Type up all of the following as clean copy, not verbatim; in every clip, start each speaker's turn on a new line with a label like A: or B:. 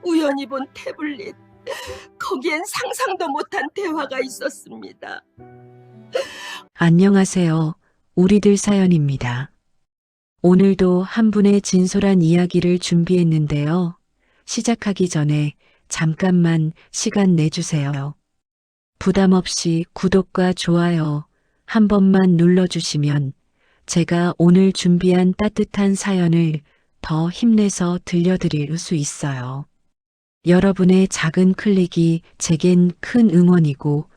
A: 우연히 본 태블릿. 거기엔 상상도 못한 대화가 있었습니다.
B: 안녕하세요. 우리들 사연입니다. 오늘도 한 분의 진솔한 이야기를 준비했는데요. 시작하기 전에 잠깐만 시간 내주세요. 부담 없이 구독과 좋아요 한 번만 눌러주시면 제가 오늘 준비한 따뜻한 사연을 더 힘내서 들려드릴 수 있어요. 여러분의 작은 클릭이 제겐 큰 응원이고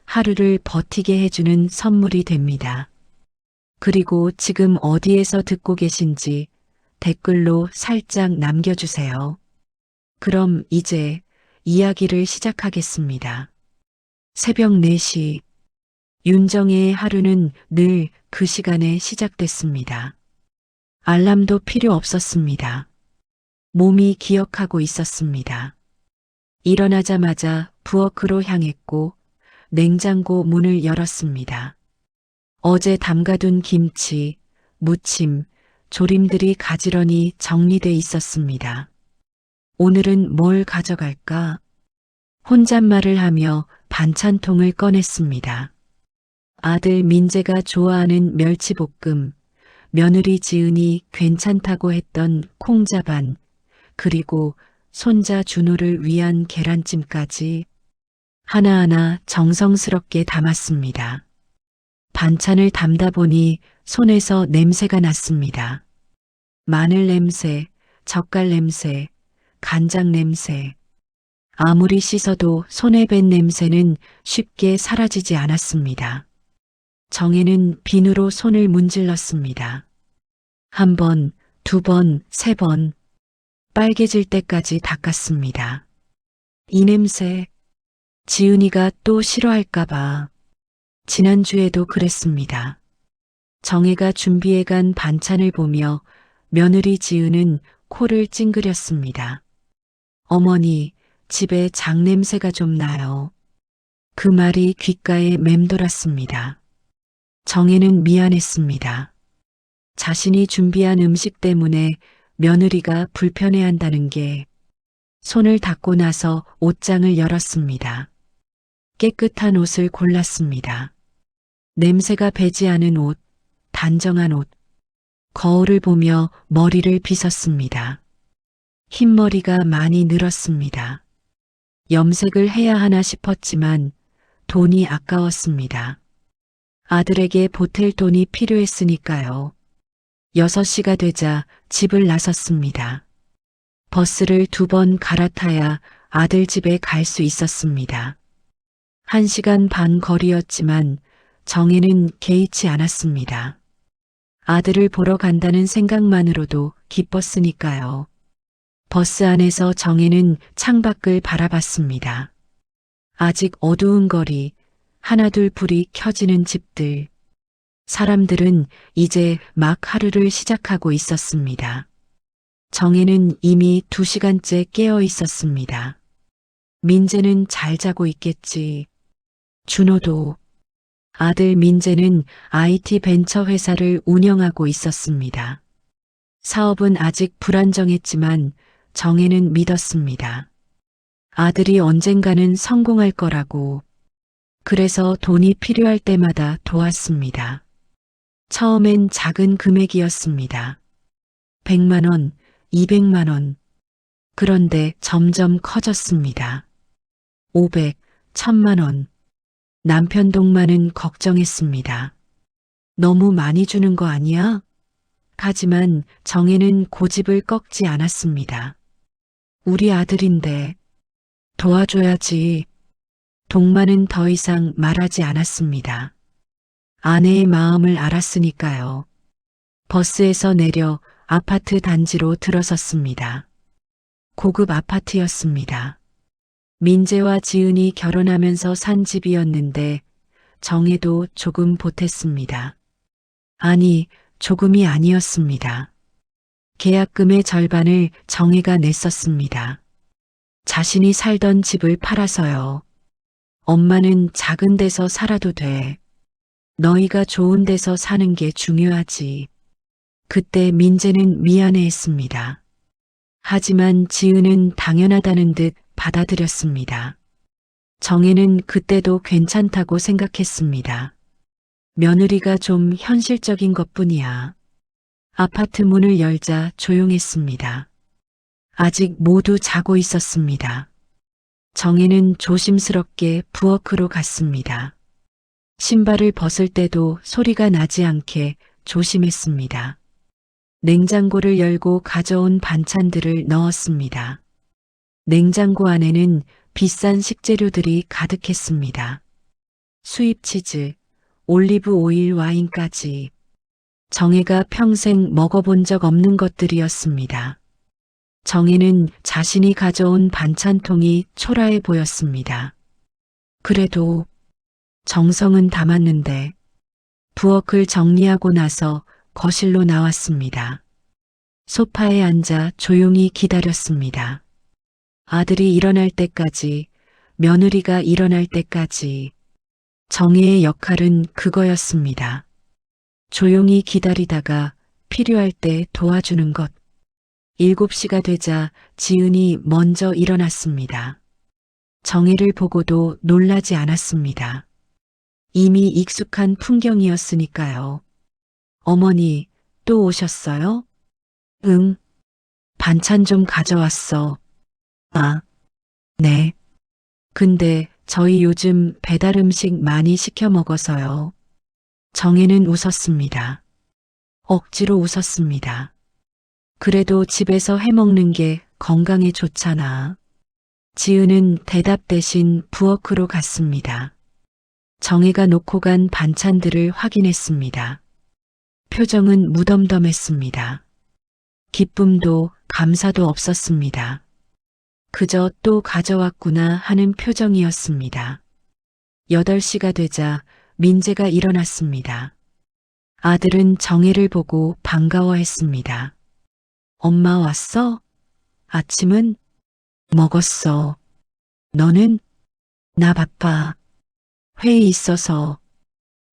B: 하루를 버티게 해주는 선물이 됩니다. 그리고 지금 어디에서 듣고 계신지 댓글로 살짝 남겨주세요. 그럼 이제 이야기를 시작하겠습니다. 새벽 4시, 윤정혜의 하루는 늘 그 시간에 시작됐습니다. 알람도 필요 없었습니다. 몸이 기억하고 있었습니다. 일어나자마자 부엌으로 향했고 냉장고 문을 열었습니다. 어제 담가둔 김치, 무침, 조림들이 가지런히 정리돼 있었습니다. 오늘은 뭘 가져갈까? 혼잣말을 하며 반찬통을 꺼냈습니다. 아들 민재가 좋아하는 멸치볶음, 며느리 지은이 괜찮다고 했던 콩자반, 그리고 손자 준호를 위한 계란찜까지 하나하나 정성스럽게 담았습니다. 반찬을 담다 보니 손에서 냄새가 났습니다. 마늘 냄새, 젓갈 냄새, 간장 냄새. 아무리 씻어도 손에 밴 냄새는 쉽게 사라지지 않았습니다. 정혜는 비누로 손을 문질렀습니다. 한 번, 두 번, 세 번. 빨개질 때까지 닦았습니다. 이 냄새, 지은이가 또 싫어할까봐. 지난주에도 그랬습니다. 정혜가 준비해간 반찬을 보며 며느리 지은은 코를 찡그렸습니다. 어머니, 집에 장냄새가 좀 나요. 그 말이 귓가에 맴돌았습니다. 정혜는 미안했습니다. 자신이 준비한 음식 때문에 며느리가 불편해한다는 게. 손을 닦고 나서 옷장을 열었습니다. 깨끗한 옷을 골랐습니다. 냄새가 배지 않은 옷, 단정한 옷. 거울을 보며 머리를 빗었습니다. 흰머리가 많이 늘었습니다. 염색을 해야 하나 싶었지만 돈이 아까웠습니다. 아들에게 보탤 돈이 필요했으니까요. 6시가 되자 집을 나섰습니다. 버스를 2번 갈아타야 아들 집에 갈 수 있었습니다. 1시간 반 거리였지만 정혜는 개의치 않았습니다. 아들을 보러 간다는 생각만으로도 기뻤으니까요. 버스 안에서 정혜는 창밖을 바라봤습니다. 아직 어두운 거리, 하나둘 불이 켜지는 집들. 사람들은 이제 막 하루를 시작하고 있었습니다. 정혜는 이미 2시간째 깨어 있었습니다. 민재는 잘 자고 있겠지. 준호도. 아들 민재는 IT 벤처 회사를 운영하고 있었습니다. 사업은 아직 불안정했지만 정혜는 믿었습니다. 아들이 언젠가는 성공할 거라고. 그래서 돈이 필요할 때마다 도왔습니다. 처음엔 작은 금액이었습니다. 100만 원, 200만 원. 그런데 점점 커졌습니다. 500, 1000만 원. 남편 동만은 걱정했습니다. 너무 많이 주는 거 아니야? 하지만 정혜는 고집을 꺾지 않았습니다. 우리 아들인데 도와줘야지. 동만은 더 이상 말하지 않았습니다. 아내의 마음을 알았으니까요. 버스에서 내려 아파트 단지로 들어섰습니다. 고급 아파트였습니다. 민재와 지은이 결혼하면서 산 집이었는데 정혜도 조금 보탰습니다. 아니, 조금이 아니었습니다. 계약금의 절반을 정혜가 냈었습니다. 자신이 살던 집을 팔아서요. 엄마는 작은 데서 살아도 돼. 너희가 좋은 데서 사는 게 중요하지. 그때 민재는 미안해했습니다. 하지만 지은은 당연하다는 듯 받아들였습니다. 정혜는 그때도 괜찮다고 생각했습니다. 며느리가 좀 현실적인 것뿐이야. 아파트 문을 열자 조용했습니다. 아직 모두 자고 있었습니다. 정혜는 조심스럽게 부엌으로 갔습니다. 신발을 벗을 때도 소리가 나지 않게 조심했습니다. 냉장고를 열고 가져온 반찬들을 넣었습니다. 냉장고 안에는 비싼 식재료들이 가득했습니다. 수입 치즈, 올리브 오일, 와인까지. 정혜가 평생 먹어본 적 없는 것들이었습니다. 정혜는 자신이 가져온 반찬통이 초라해 보였습니다. 그래도 정성은 담았는데 부엌을 정리하고 나서 거실로 나왔습니다. 소파에 앉아 조용히 기다렸습니다. 아들이 일어날 때까지, 며느리가 일어날 때까지. 정혜의 역할은 그거였습니다. 조용히 기다리다가 필요할 때 도와주는 것. 7시가 되자 지은이 먼저 일어났습니다. 정혜를 보고도 놀라지 않았습니다. 이미 익숙한 풍경이었으니까요. 어머니, 또 오셨어요? 응. 반찬 좀 가져왔어. 아, 네. 근데 저희 요즘 배달 음식 많이 시켜 먹어서요. 정혜는 웃었습니다. 억지로 웃었습니다. 그래도 집에서 해 먹는 게 건강에 좋잖아. 지은은 대답 대신 부엌으로 갔습니다. 정혜가 놓고 간 반찬들을 확인했습니다. 표정은 무덤덤했습니다. 기쁨도 감사도 없었습니다. 그저 또 가져왔구나 하는 표정이었습니다. 8시가 되자 민재가 일어났습니다. 아들은 정혜를 보고 반가워했습니다. 엄마 왔어? 아침은? 먹었어. 너는? 나 바빠. 회의 있어서.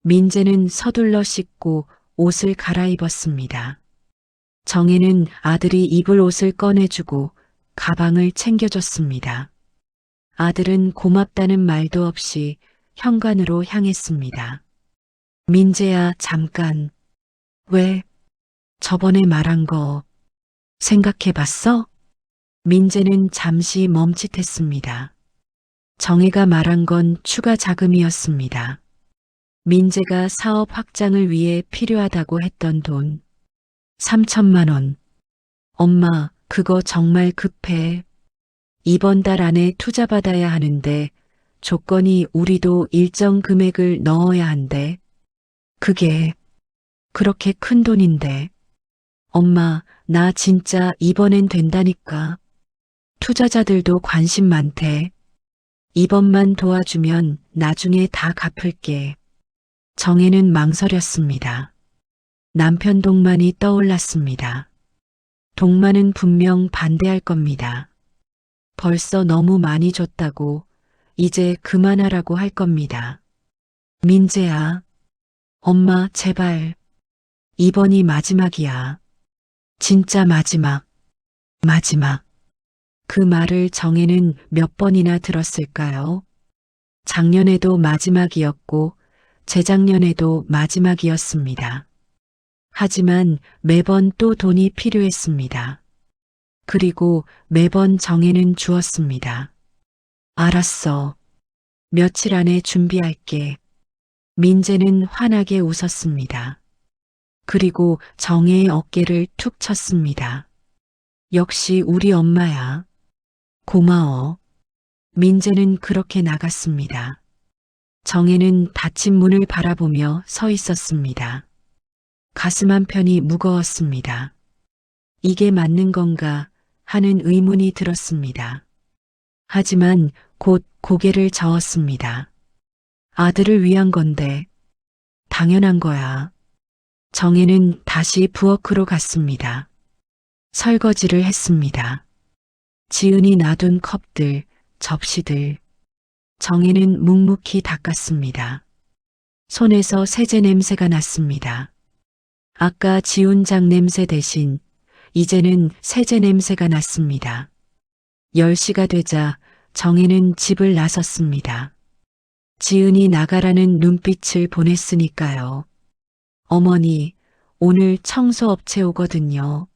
B: 민재는 서둘러 씻고 옷을 갈아입었습니다. 정혜는 아들이 입을 옷을 꺼내주고 가방을 챙겨줬습니다. 아들은 고맙다는 말도 없이 현관으로 향했습니다. 민재야, 잠깐. 왜? 저번에 말한 거 생각해봤어? 민재는 잠시 멈칫했습니다. 정혜가 말한 건 추가 자금이었습니다. 민재가 사업 확장을 위해 필요하다고 했던 돈. 3천만 원. 엄마, 그거 정말 급해. 이번 달 안에 투자받아야 하는데 조건이 우리도 일정 금액을 넣어야 한대. 그게 그렇게 큰 돈인데. 엄마, 나 진짜 이번엔 된다니까. 투자자들도 관심 많대. 이번만 도와주면 나중에 다 갚을게. 정혜는 망설였습니다. 남편 동만이 떠올랐습니다. 동만은 분명 반대할 겁니다. 벌써 너무 많이 줬다고 이제 그만하라고 할 겁니다. 민재야, 엄마 제발. 이번이 마지막이야. 진짜 마지막. 마지막. 그 말을 정혜는 몇 번이나 들었을까요? 작년에도 마지막이었고 재작년에도 마지막이었습니다. 하지만 매번 또 돈이 필요했습니다. 그리고 매번 정혜는 주었습니다. 알았어. 며칠 안에 준비할게. 민재는 환하게 웃었습니다. 그리고 정혜의 어깨를 툭 쳤습니다. 역시 우리 엄마야. 고마워. 민재는 그렇게 나갔습니다. 정혜는 닫힌 문을 바라보며 서 있었습니다. 가슴 한편이 무거웠습니다. 이게 맞는 건가 하는 의문이 들었습니다. 하지만 곧 고개를 저었습니다. 아들을 위한 건데 당연한 거야. 정혜는 다시 부엌으로 갔습니다. 설거지를 했습니다. 지은이 놔둔 컵들, 접시들. 정혜는 묵묵히 닦았습니다. 손에서 세제 냄새가 났습니다. 아까 지운 장 냄새 대신 이제는 세제 냄새가 났습니다. 10시가 되자 정혜는 집을 나섰습니다. 지은이 나가라는 눈빛을 보냈으니까요. 어머니, 오늘 청소업체 오거든요.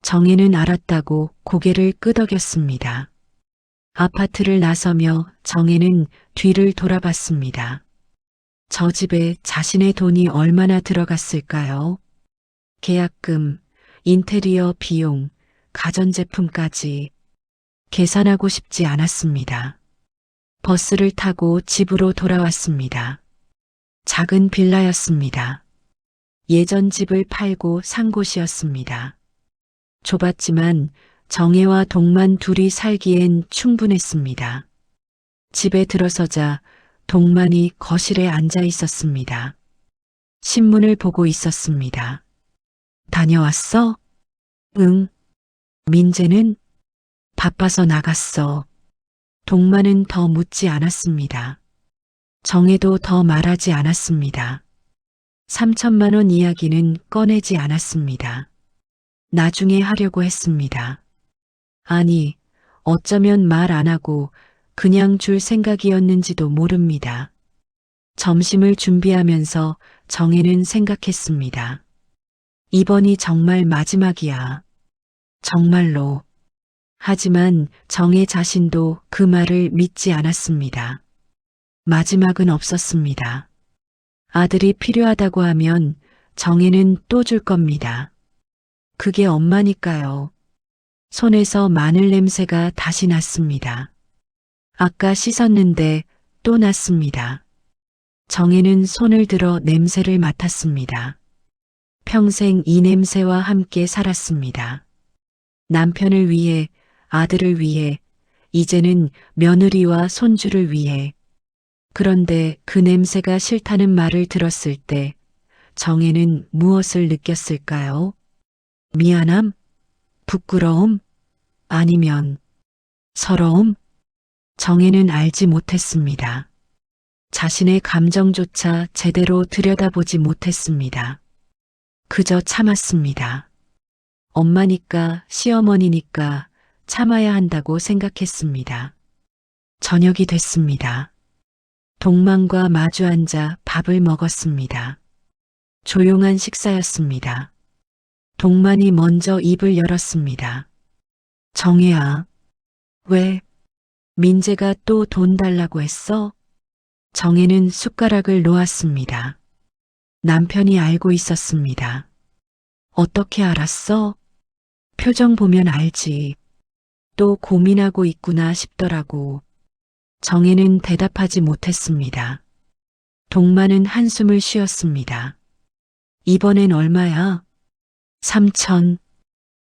B: 정혜는 알았다고 고개를 끄덕였습니다. 아파트를 나서며 정혜는 뒤를 돌아봤습니다. 저 집에 자신의 돈이 얼마나 들어갔을까요? 계약금, 인테리어 비용, 가전제품까지 계산하고 싶지 않았습니다. 버스를 타고 집으로 돌아왔습니다. 작은 빌라였습니다. 예전 집을 팔고 산 곳이었습니다. 좁았지만 정혜와 동만 둘이 살기엔 충분했습니다. 집에 들어서자 동만이 거실에 앉아 있었습니다. 신문을 보고 있었습니다. 다녀왔어? 응. 민재는? 바빠서 나갔어. 동만은 더 묻지 않았습니다. 정혜도 더 말하지 않았습니다. 3천만 원 이야기는 꺼내지 않았습니다. 나중에 하려고 했습니다. 아니, 어쩌면 말 안 하고 그냥 줄 생각이었는지도 모릅니다. 점심을 준비하면서 정혜는 생각했습니다. 이번이 정말 마지막이야. 정말로. 하지만 정혜 자신도 그 말을 믿지 않았습니다. 마지막은 없었습니다. 아들이 필요하다고 하면 정혜는 또 줄 겁니다. 그게 엄마니까요. 손에서 마늘 냄새가 다시 났습니다. 아까 씻었는데 또 났습니다. 정혜는 손을 들어 냄새를 맡았습니다. 평생 이 냄새와 함께 살았습니다. 남편을 위해, 아들을 위해, 이제는 며느리와 손주를 위해. 그런데 그 냄새가 싫다는 말을 들었을 때 정혜는 무엇을 느꼈을까요? 미안함? 부끄러움? 아니면 서러움? 정혜는 알지 못했습니다. 자신의 감정조차 제대로 들여다보지 못했습니다. 그저 참았습니다. 엄마니까, 시어머니니까 참아야 한다고 생각했습니다. 저녁이 됐습니다. 동만과 마주 앉아 밥을 먹었습니다. 조용한 식사였습니다. 동만이 먼저 입을 열었습니다. 정혜야, 왜? 민재가 또 돈 달라고 했어? 정혜는 숟가락을 놓았습니다. 남편이 알고 있었습니다. 어떻게 알았어? 표정 보면 알지. 또 고민하고 있구나 싶더라고. 정혜는 대답하지 못했습니다. 동만은 한숨을 쉬었습니다. 이번엔 얼마야?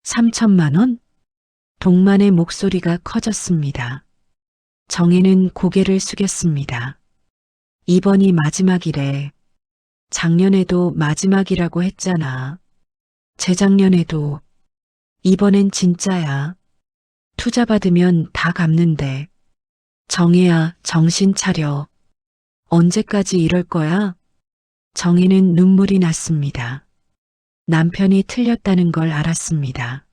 B: 3천만 원? 동만의 목소리가 커졌습니다. 정혜는 고개를 숙였습니다. 이번이 마지막이래. 작년에도 마지막이라고 했잖아. 재작년에도. 이번엔 진짜야. 투자 받으면 다 갚는데. 정혜야, 정신 차려. 언제까지 이럴 거야? 정혜는 눈물이 났습니다. 남편이 틀렸다는 걸 알았습니다.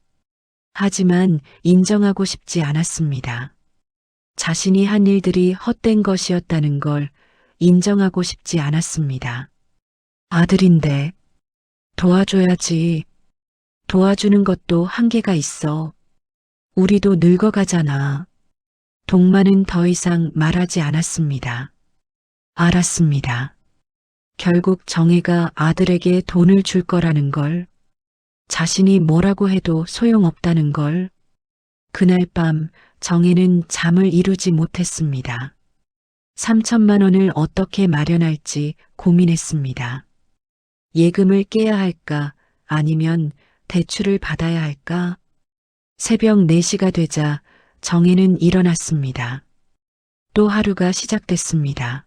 B: 하지만 인정하고 싶지 않았습니다. 자신이 한 일들이 헛된 것이었다는 걸 인정하고 싶지 않았습니다. 아들인데 도와줘야지. 도와주는 것도 한계가 있어. 우리도 늙어가잖아. 동만은 더 이상 말하지 않았습니다. 알았습니다. 결국 정혜가 아들에게 돈을 줄 거라는 걸, 자신이 뭐라고 해도 소용없다는 걸. 그날 밤 정혜는 잠을 이루지 못했습니다. 3천만 원을 어떻게 마련할지 고민했습니다. 예금을 깨야 할까 아니면 대출을 받아야 할까? 새벽 4시가 되자 정혜는 일어났습니다. 또 하루가 시작됐습니다.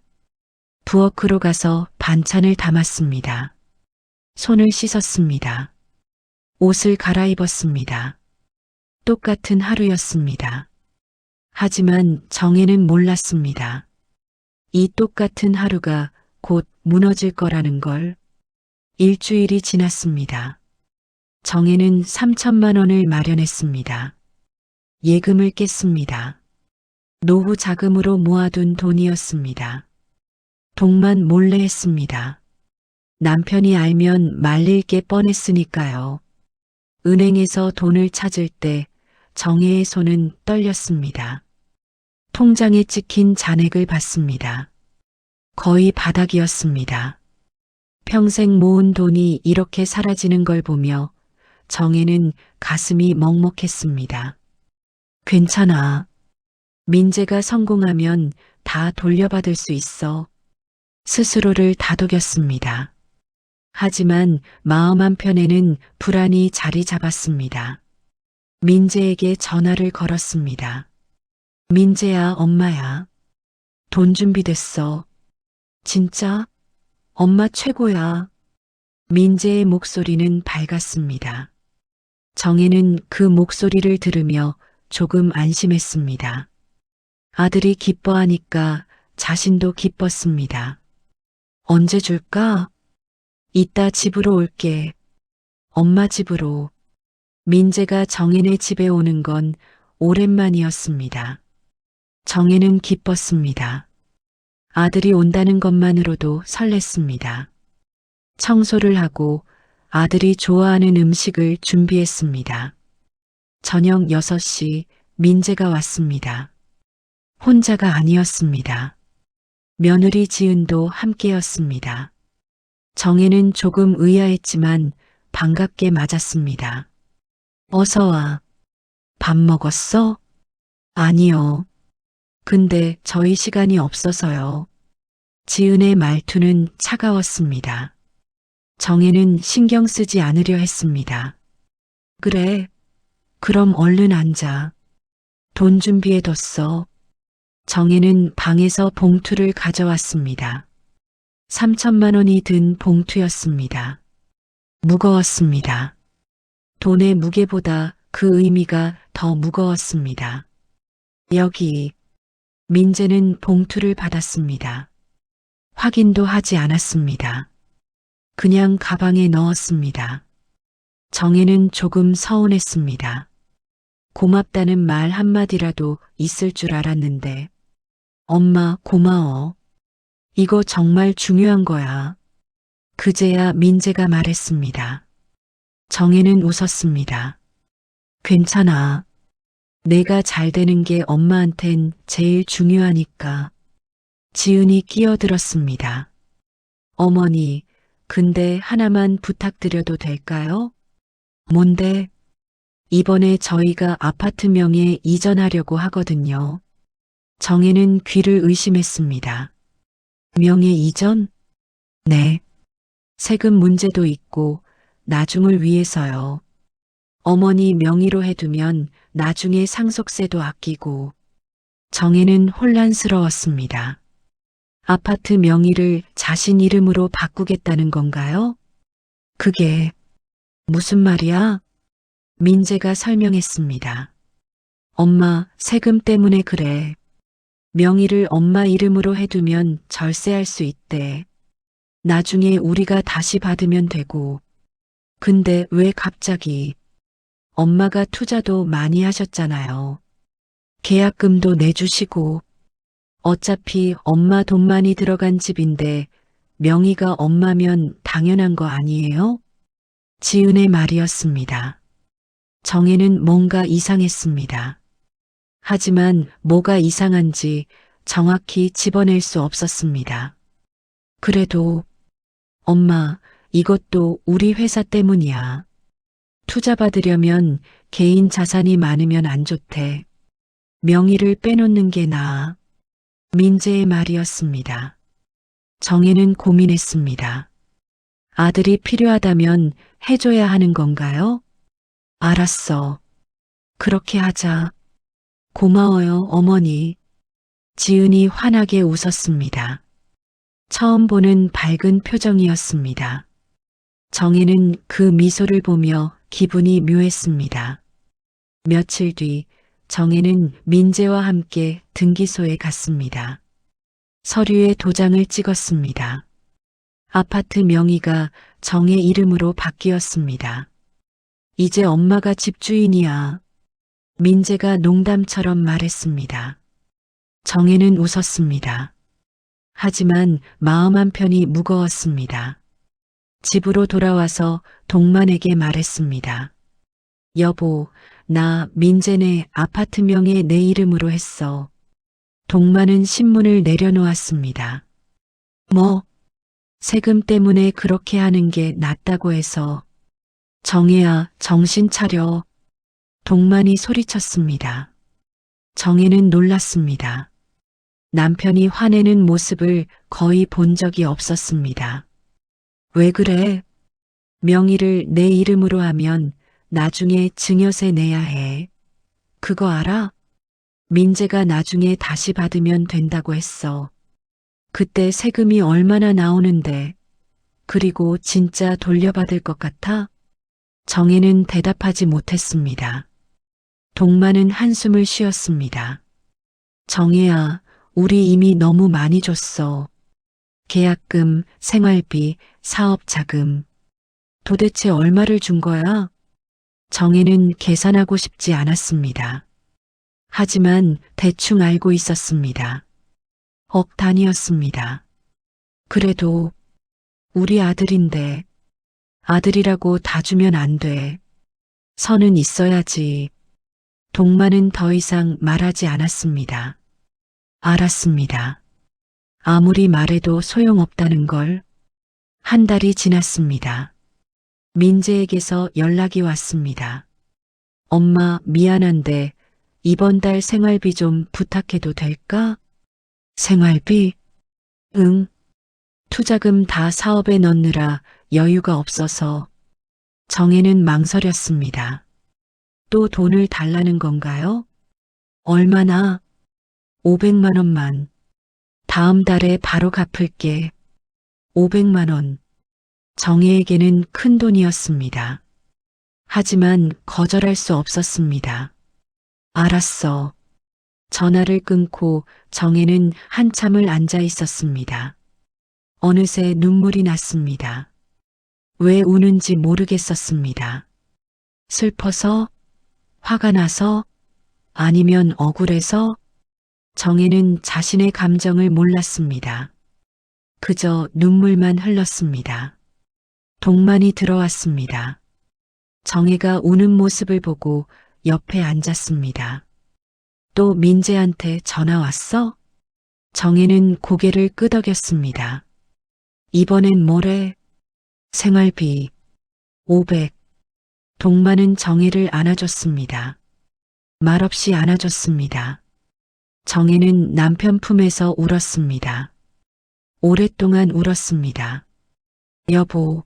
B: 부엌으로 가서 반찬을 담았습니다. 손을 씻었습니다. 옷을 갈아입었습니다. 똑같은 하루였습니다. 하지만 정혜는 몰랐습니다. 이 똑같은 하루가 곧 무너질 거라는 걸. 일주일이 지났습니다. 정혜는 3천만 원을 마련했습니다. 예금을 깼습니다. 노후 자금으로 모아둔 돈이었습니다. 동만 몰래 했습니다. 남편이 알면 말릴 게 뻔했으니까요. 은행에서 돈을 찾을 때 정혜의 손은 떨렸습니다. 통장에 찍힌 잔액을 봤습니다. 거의 바닥이었습니다. 평생 모은 돈이 이렇게 사라지는 걸 보며 정혜는 가슴이 먹먹했습니다. 괜찮아. 민재가 성공하면 다 돌려받을 수 있어. 스스로를 다독였습니다. 하지만 마음 한편에는 불안이 자리 잡았습니다. 민재에게 전화를 걸었습니다. 민재야, 엄마야. 돈 준비됐어. 진짜? 엄마 최고야. 민재의 목소리는 밝았습니다. 정혜는 그 목소리를 들으며 조금 안심했습니다. 아들이 기뻐하니까 자신도 기뻤습니다. 언제 줄까? 이따 집으로 올게. 엄마 집으로. 민재가 정혜네 집에 오는 건 오랜만이었습니다. 정혜는 기뻤습니다. 아들이 온다는 것만으로도 설렜습니다. 청소를 하고 아들이 좋아하는 음식을 준비했습니다. 저녁 6시 민재가 왔습니다. 혼자가 아니었습니다. 며느리 지은도 함께였습니다. 정혜는 조금 의아했지만 반갑게 맞았습니다. 어서 와. 밥 먹었어? 아니요. 근데 저희 시간이 없어서요. 지은의 말투는 차가웠습니다. 정혜는 신경 쓰지 않으려 했습니다. 그래. 그럼 얼른 앉아. 돈 준비해뒀어. 정혜는 방에서 봉투를 가져왔습니다. 3천만 원이 든 봉투였습니다. 무거웠습니다. 돈의 무게보다 그 의미가 더 무거웠습니다. 여기. 민재는 봉투를 받았습니다. 확인도 하지 않았습니다. 그냥 가방에 넣었습니다. 정혜는 조금 서운했습니다. 고맙다는 말 한마디라도 있을 줄 알았는데. 엄마, 고마워. 이거 정말 중요한 거야. 그제야 민재가 말했습니다. 정혜는 웃었습니다. 괜찮아. 내가 잘 되는 게 엄마한텐 제일 중요하니까. 지은이 끼어들었습니다. 어머니, 근데 하나만 부탁드려도 될까요? 뭔데? 이번에 저희가 아파트 명의에 이전하려고 하거든요. 정혜는 귀를 의심했습니다. 명예 이전? 네. 세금 문제도 있고 나중을 위해서요. 어머니 명의로 해두면 나중에 상속세도 아끼고. 정혜는 혼란스러웠습니다. 아파트 명의를 자신 이름으로 바꾸겠다는 건가요? 그게 무슨 말이야? 민재가 설명했습니다. 엄마, 세금 때문에 그래. 명의를 엄마 이름으로 해두면 절세할 수 있대. 나중에 우리가 다시 받으면 되고. 근데 왜 갑자기? 엄마가 투자도 많이 하셨잖아요. 계약금도 내주시고. 어차피 엄마 돈 많이 들어간 집인데 명의가 엄마면 당연한 거 아니에요? 지은의 말이었습니다. 정혜는 뭔가 이상했습니다. 하지만 뭐가 이상한지 정확히 집어낼 수 없었습니다. 그래도 엄마, 이것도 우리 회사 때문이야. 투자 받으려면 개인 자산이 많으면 안 좋대. 명의를 빼놓는 게 나아. 민재의 말이었습니다. 정혜는 고민했습니다. 아들이 필요하다면 해줘야 하는 건가요? 알았어. 그렇게 하자. 고마워요, 어머니. 지은이 환하게 웃었습니다. 처음 보는 밝은 표정이었습니다. 정혜는 그 미소를 보며 기분이 묘했습니다. 며칠 뒤 정혜는 민재와 함께 등기소에 갔습니다. 서류에 도장을 찍었습니다. 아파트 명의가 정혜 이름으로 바뀌었습니다. 이제 엄마가 집주인이야. 민재가 농담처럼 말했습니다. 정혜는 웃었습니다. 하지만 마음 한편이 무거웠습니다. 집으로 돌아와서 동만에게 말했습니다. 여보, 나 민재네 아파트 명의 내 이름으로 했어. 동만은 신문을 내려놓았습니다. 뭐? 세금 때문에 그렇게 하는 게 낫다고 해서. 정혜야, 정신 차려. 동만이 소리쳤습니다. 정혜는 놀랐습니다. 남편이 화내는 모습을 거의 본 적이 없었습니다. 왜 그래? 명의를 내 이름으로 하면 나중에 증여세 내야 해. 그거 알아? 민재가 나중에 다시 받으면 된다고 했어. 그때 세금이 얼마나 나오는데. 그리고 진짜 돌려받을 것 같아? 정혜는 대답하지 못했습니다. 동만은 한숨을 쉬었습니다. 정혜야, 우리 이미 너무 많이 줬어. 계약금, 생활비, 사업자금. 도대체 얼마를 준 거야? 정혜는 계산하고 싶지 않았습니다. 하지만 대충 알고 있었습니다. 억 단위였습니다. 그래도 우리 아들인데 아들이라고 다 주면 안 돼. 선은 있어야지. 동만은 더 이상 말하지 않았습니다. 알았습니다. 아무리 말해도 소용없다는 걸. 한 달이 지났습니다. 민재에게서 연락이 왔습니다. 엄마, 미안한데 이번 달 생활비 좀 부탁해도 될까? 생활비? 응. 투자금 다 사업에 넣느라 여유가 없어서. 정혜는 망설였습니다. 또 돈을 달라는 건가요? 얼마나? 500만 원만. 다음 달에 바로 갚을게. 500만 원. 정혜에게는 큰 돈이었습니다. 하지만 거절할 수 없었습니다. 알았어. 전화를 끊고 정혜는 한참을 앉아 있었습니다. 어느새 눈물이 났습니다. 왜 우는지 모르겠었습니다. 슬퍼서? 화가 나서? 아니면 억울해서? 정혜는 자신의 감정을 몰랐습니다. 그저 눈물만 흘렀습니다. 동만이 들어왔습니다. 정혜가 우는 모습을 보고 옆에 앉았습니다. 또 민재한테 전화 왔어? 정혜는 고개를 끄덕였습니다. 이번엔 뭐래? 생활비 500. 동만은 정혜를 안아줬습니다. 말없이 안아줬습니다. 정혜는 남편 품에서 울었습니다. 오랫동안 울었습니다. 여보,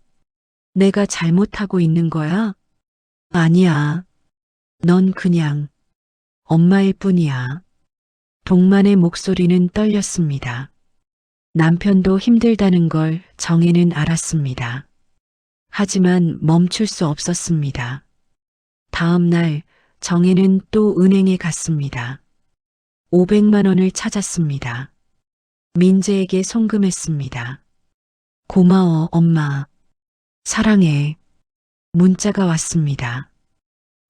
B: 내가 잘못하고 있는 거야? 아니야. 넌 그냥 엄마일 뿐이야. 동만의 목소리는 떨렸습니다. 남편도 힘들다는 걸 정혜는 알았습니다. 하지만 멈출 수 없었습니다. 다음 날 정혜는 또 은행에 갔습니다. 500만 원을 찾았습니다. 민재에게 송금했습니다. 고마워, 엄마. 사랑해. 문자가 왔습니다.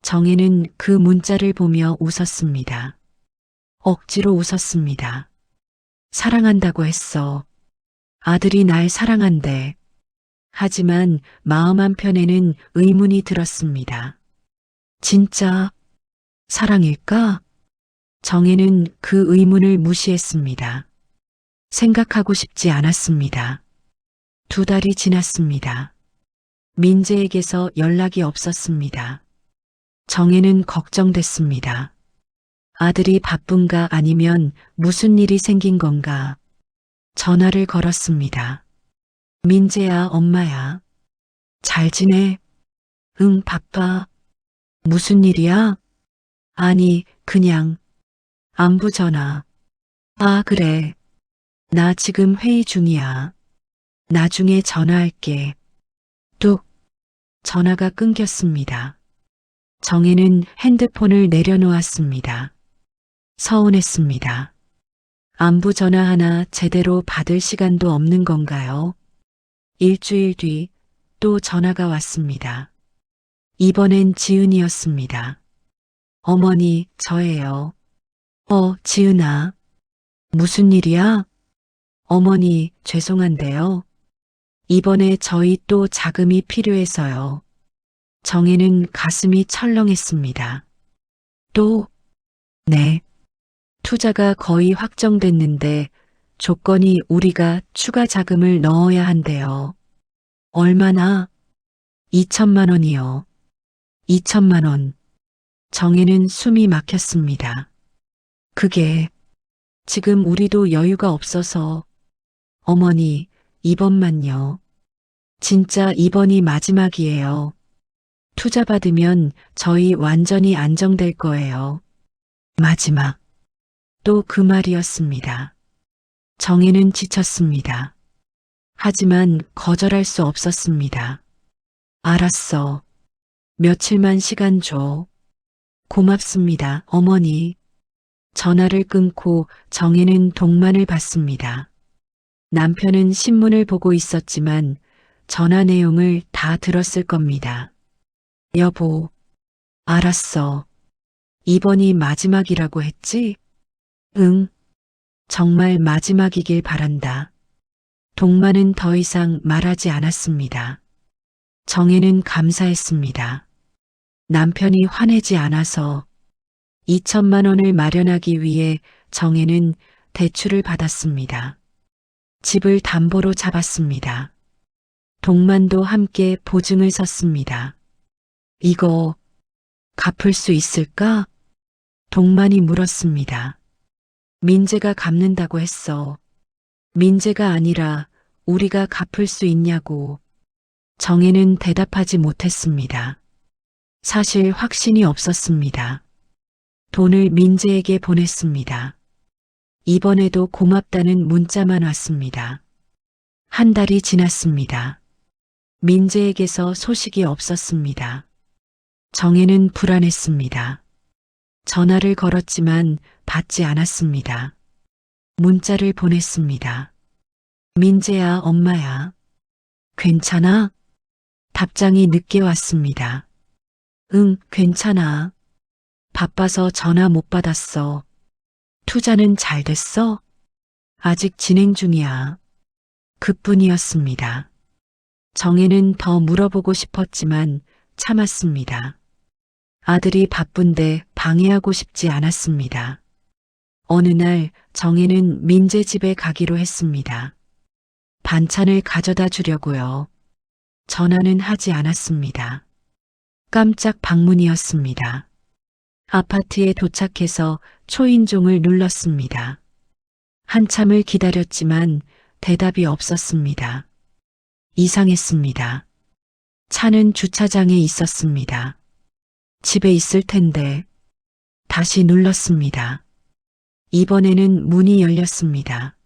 B: 정혜는 그 문자를 보며 웃었습니다. 억지로 웃었습니다. 사랑한다고 했어. 아들이 날 사랑한대. 하지만 마음 한편에는 의문이 들었습니다. 진짜 사랑일까? 정혜는 그 의문을 무시했습니다. 생각하고 싶지 않았습니다. 2달이 지났습니다. 민재에게서 연락이 없었습니다. 정혜는 걱정됐습니다. 아들이 바쁜가 아니면 무슨 일이 생긴 건가. 전화를 걸었습니다. 민재야, 엄마야. 잘 지내? 응, 바빠. 무슨 일이야? 아니, 그냥 안부 전화. 아, 그래. 나 지금 회의 중이야. 나중에 전화할게. 뚝. 전화가 끊겼습니다. 정혜는 핸드폰을 내려놓았습니다. 서운했습니다. 안부 전화 하나 제대로 받을 시간도 없는 건가요? 일주일 뒤 또 전화가 왔습니다. 이번엔 지은이었습니다. 어머니, 저예요. 지은아. 무슨 일이야? 어머니, 죄송한데요. 이번에 저희 또 자금이 필요해서요. 정혜는 가슴이 철렁했습니다. 또? 네. 투자가 거의 확정됐는데 조건이 우리가 추가 자금을 넣어야 한대요. 얼마나? 2천만 원이요. 2천만 원. 정혜는 숨이 막혔습니다. 그게 지금 우리도 여유가 없어서 어머니, 이번만요. 진짜 이번이 마지막이에요. 투자 받으면 저희 완전히 안정될 거예요. 마지막. 또 그 말이었습니다. 정혜는 지쳤습니다. 하지만 거절할 수 없었습니다. 알았어. 며칠만 시간 줘. 고맙습니다, 어머니. 전화를 끊고 정혜는 동만을 봤습니다. 남편은 신문을 보고 있었지만 전화 내용을 다 들었을 겁니다. 여보, 알았어. 이번이 마지막이라고 했지? 응, 정말 마지막이길 바란다. 동만은 더 이상 말하지 않았습니다. 정혜는 감사했습니다. 남편이 화내지 않아서 2천만 원을 마련하기 위해 정혜는 대출을 받았습니다. 집을 담보로 잡았습니다. 동만도 함께 보증을 섰습니다. 이거 갚을 수 있을까? 동만이 물었습니다. 민재가 갚는다고 했어. 민재가 아니라 우리가 갚을 수 있냐고. 정혜는 대답하지 못했습니다. 사실 확신이 없었습니다. 돈을 민재에게 보냈습니다. 이번에도 고맙다는 문자만 왔습니다. 한 달이 지났습니다. 민재에게서 소식이 없었습니다. 정혜는 불안했습니다. 전화를 걸었지만 받지 않았습니다. 문자를 보냈습니다. 민재야, 엄마야. 괜찮아? 답장이 늦게 왔습니다. 응, 괜찮아. 바빠서 전화 못 받았어. 투자는 잘 됐어? 아직 진행 중이야. 그뿐이었습니다. 정혜는 더 물어보고 싶었지만 참았습니다. 아들이 바쁜데 방해하고 싶지 않았습니다. 어느 날 정혜는 민재 집에 가기로 했습니다. 반찬을 가져다 주려고요. 전화는 하지 않았습니다. 깜짝 방문이었습니다. 아파트에 도착해서 초인종을 눌렀습니다. 한참을 기다렸지만 대답이 없었습니다. 이상했습니다. 차는 주차장에 있었습니다. 집에 있을 텐데. 다시 눌렀습니다. 이번에는 문이 열렸습니다.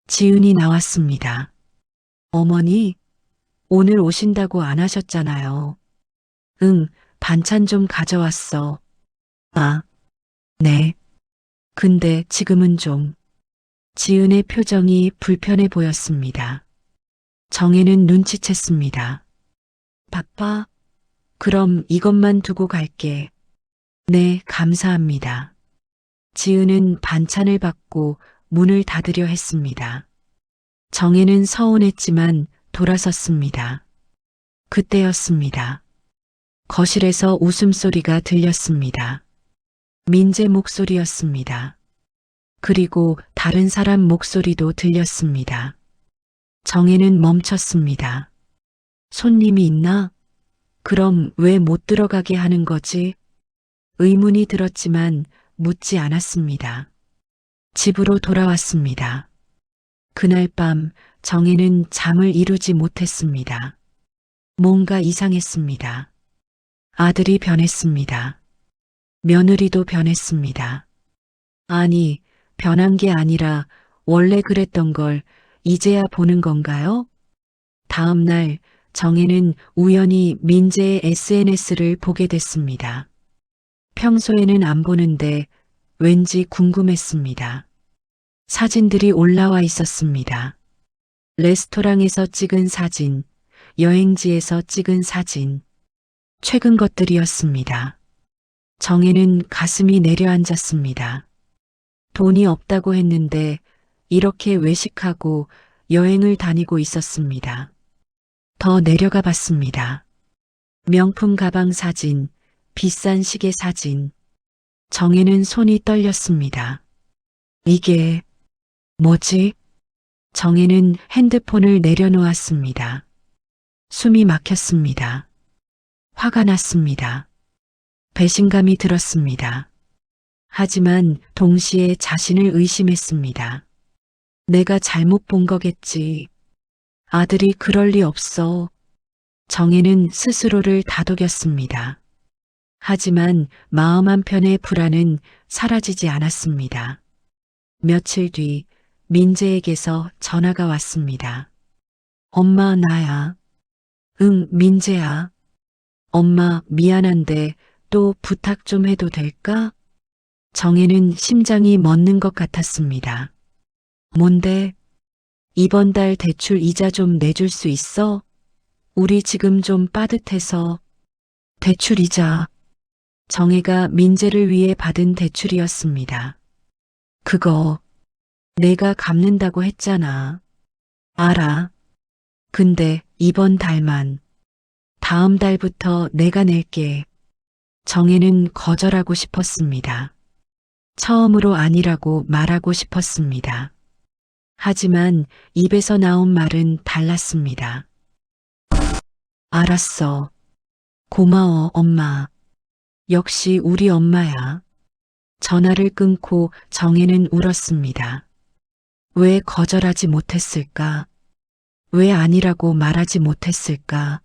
B: 지은이 나왔습니다. 어머니, 오늘 오신다고 안 하셨잖아요. 응, 반찬 좀 가져왔어. 아, 네. 근데 지금은 좀. 지은의 표정이 불편해 보였습니다. 정혜는 눈치챘습니다. 바빠? 그럼 이것만 두고 갈게. 네, 감사합니다. 지은은 반찬을 받고 문을 닫으려 했습니다. 정혜는 서운했지만 돌아섰습니다. 그때였습니다. 거실에서 웃음소리가 들렸습니다. 민재 목소리였습니다. 그리고 다른 사람 목소리도 들렸습니다. 정혜는 멈췄습니다. 손님이 있나? 그럼 왜 못 들어가게 하는 거지? 의문이 들었지만 묻지 않았습니다. 집으로 돌아왔습니다. 그날 밤 정혜는 잠을 이루지 못했습니다. 뭔가 이상했습니다. 아들이 변했습니다. 며느리도 변했습니다. 아니, 변한 게 아니라 원래 그랬던 걸 이제야 보는 건가요? 다음 날 정혜는 우연히 민재의 SNS를 보게 됐습니다. 평소에는 안 보는데 왠지 궁금했습니다. 사진들이 올라와 있었습니다. 레스토랑에서 찍은 사진, 여행지에서 찍은 사진. 최근 것들이었습니다. 정혜는 가슴이 내려앉았습니다. 돈이 없다고 했는데 이렇게 외식하고 여행을 다니고 있었습니다. 더 내려가 봤습니다. 명품 가방 사진, 비싼 시계 사진. 정혜는 손이 떨렸습니다. 이게 뭐지? 정혜는 핸드폰을 내려놓았습니다. 숨이 막혔습니다. 화가 났습니다. 배신감이 들었습니다. 하지만 동시에 자신을 의심했습니다. 내가 잘못 본 거겠지. 아들이 그럴 리 없어. 정혜는 스스로를 다독였습니다. 하지만 마음 한편의 불안은 사라지지 않았습니다. 며칠 뒤 민재에게서 전화가 왔습니다. 엄마, 나야. 응, 민재야. 엄마, 미안한데 또 부탁 좀 해도 될까? 정혜는 심장이 멎는 것 같았습니다. 뭔데? 이번 달 대출 이자 좀 내줄 수 있어? 우리 지금 좀 빠듯해서. 대출 이자. 정혜가 민재를 위해 받은 대출이었습니다. 그거 내가 갚는다고 했잖아. 알아. 근데 이번 달만. 다음 달부터 내가 낼게. 정혜는 거절하고 싶었습니다. 처음으로 아니라고 말하고 싶었습니다. 하지만 입에서 나온 말은 달랐습니다. 알았어. 고마워, 엄마. 역시 우리 엄마야. 전화를 끊고 정혜는 울었습니다. 왜 거절하지 못했을까? 왜 아니라고 말하지 못했을까?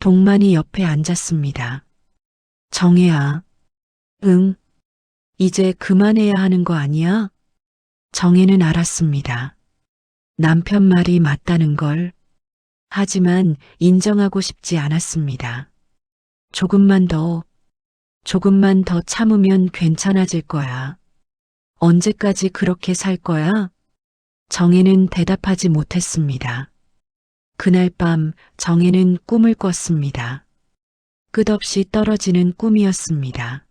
B: 동만이 옆에 앉았습니다. 정혜야. 응. 이제 그만해야 하는 거 아니야? 정혜는 알았습니다. 남편 말이 맞다는 걸. 하지만 인정하고 싶지 않았습니다. 조금만 더 참으면 괜찮아질 거야. 언제까지 그렇게 살 거야? 정혜는 대답하지 못했습니다. 그날 밤 정혜는 꿈을 꿨습니다. 끝없이 떨어지는 꿈이었습니다.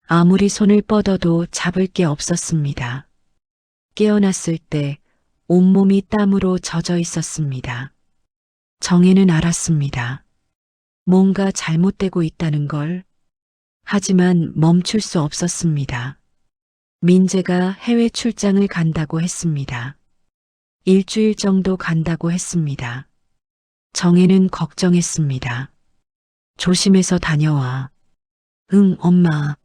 B: 아무리 손을 뻗어도 잡을 게 없었습니다. 깨어났을 때 온몸이 땀으로 젖어 있었습니다. 정혜는 알았습니다. 뭔가 잘못되고 있다는 걸. 하지만 멈출 수 없었습니다. 민재가 해외 출장을 간다고 했습니다. 일주일 정도 간다고 했습니다. 정혜는 걱정했습니다. 조심해서 다녀와. 응, 엄마.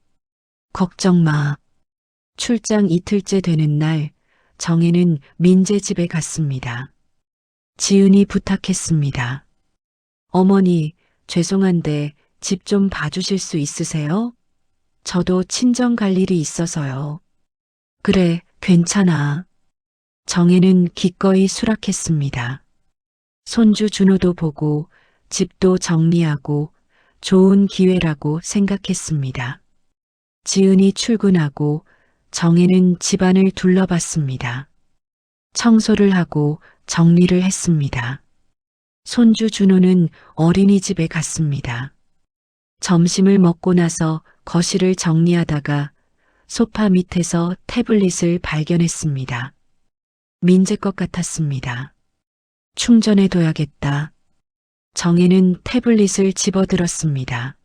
B: 걱정 마. 출장 이틀째 되는 날, 정혜는 민재 집에 갔습니다. 지은이 부탁했습니다. 어머니, 죄송한데 집 좀 봐주실 수 있으세요? 저도 친정 갈 일이 있어서요. 그래, 괜찮아. 정혜는 기꺼이 수락했습니다. 손주 준호도 보고 집도 정리하고 좋은 기회라고 생각했습니다. 지은이 출근하고 정혜는 집안을 둘러봤습니다. 청소를 하고 정리를 했습니다. 손주 준호는 어린이집에 갔습니다. 점심을 먹고 나서 거실을 정리하다가 소파 밑에서 태블릿을 발견했습니다. 민재 것 같았습니다. 충전해둬야겠다. 정혜는 태블릿을 집어들었습니다.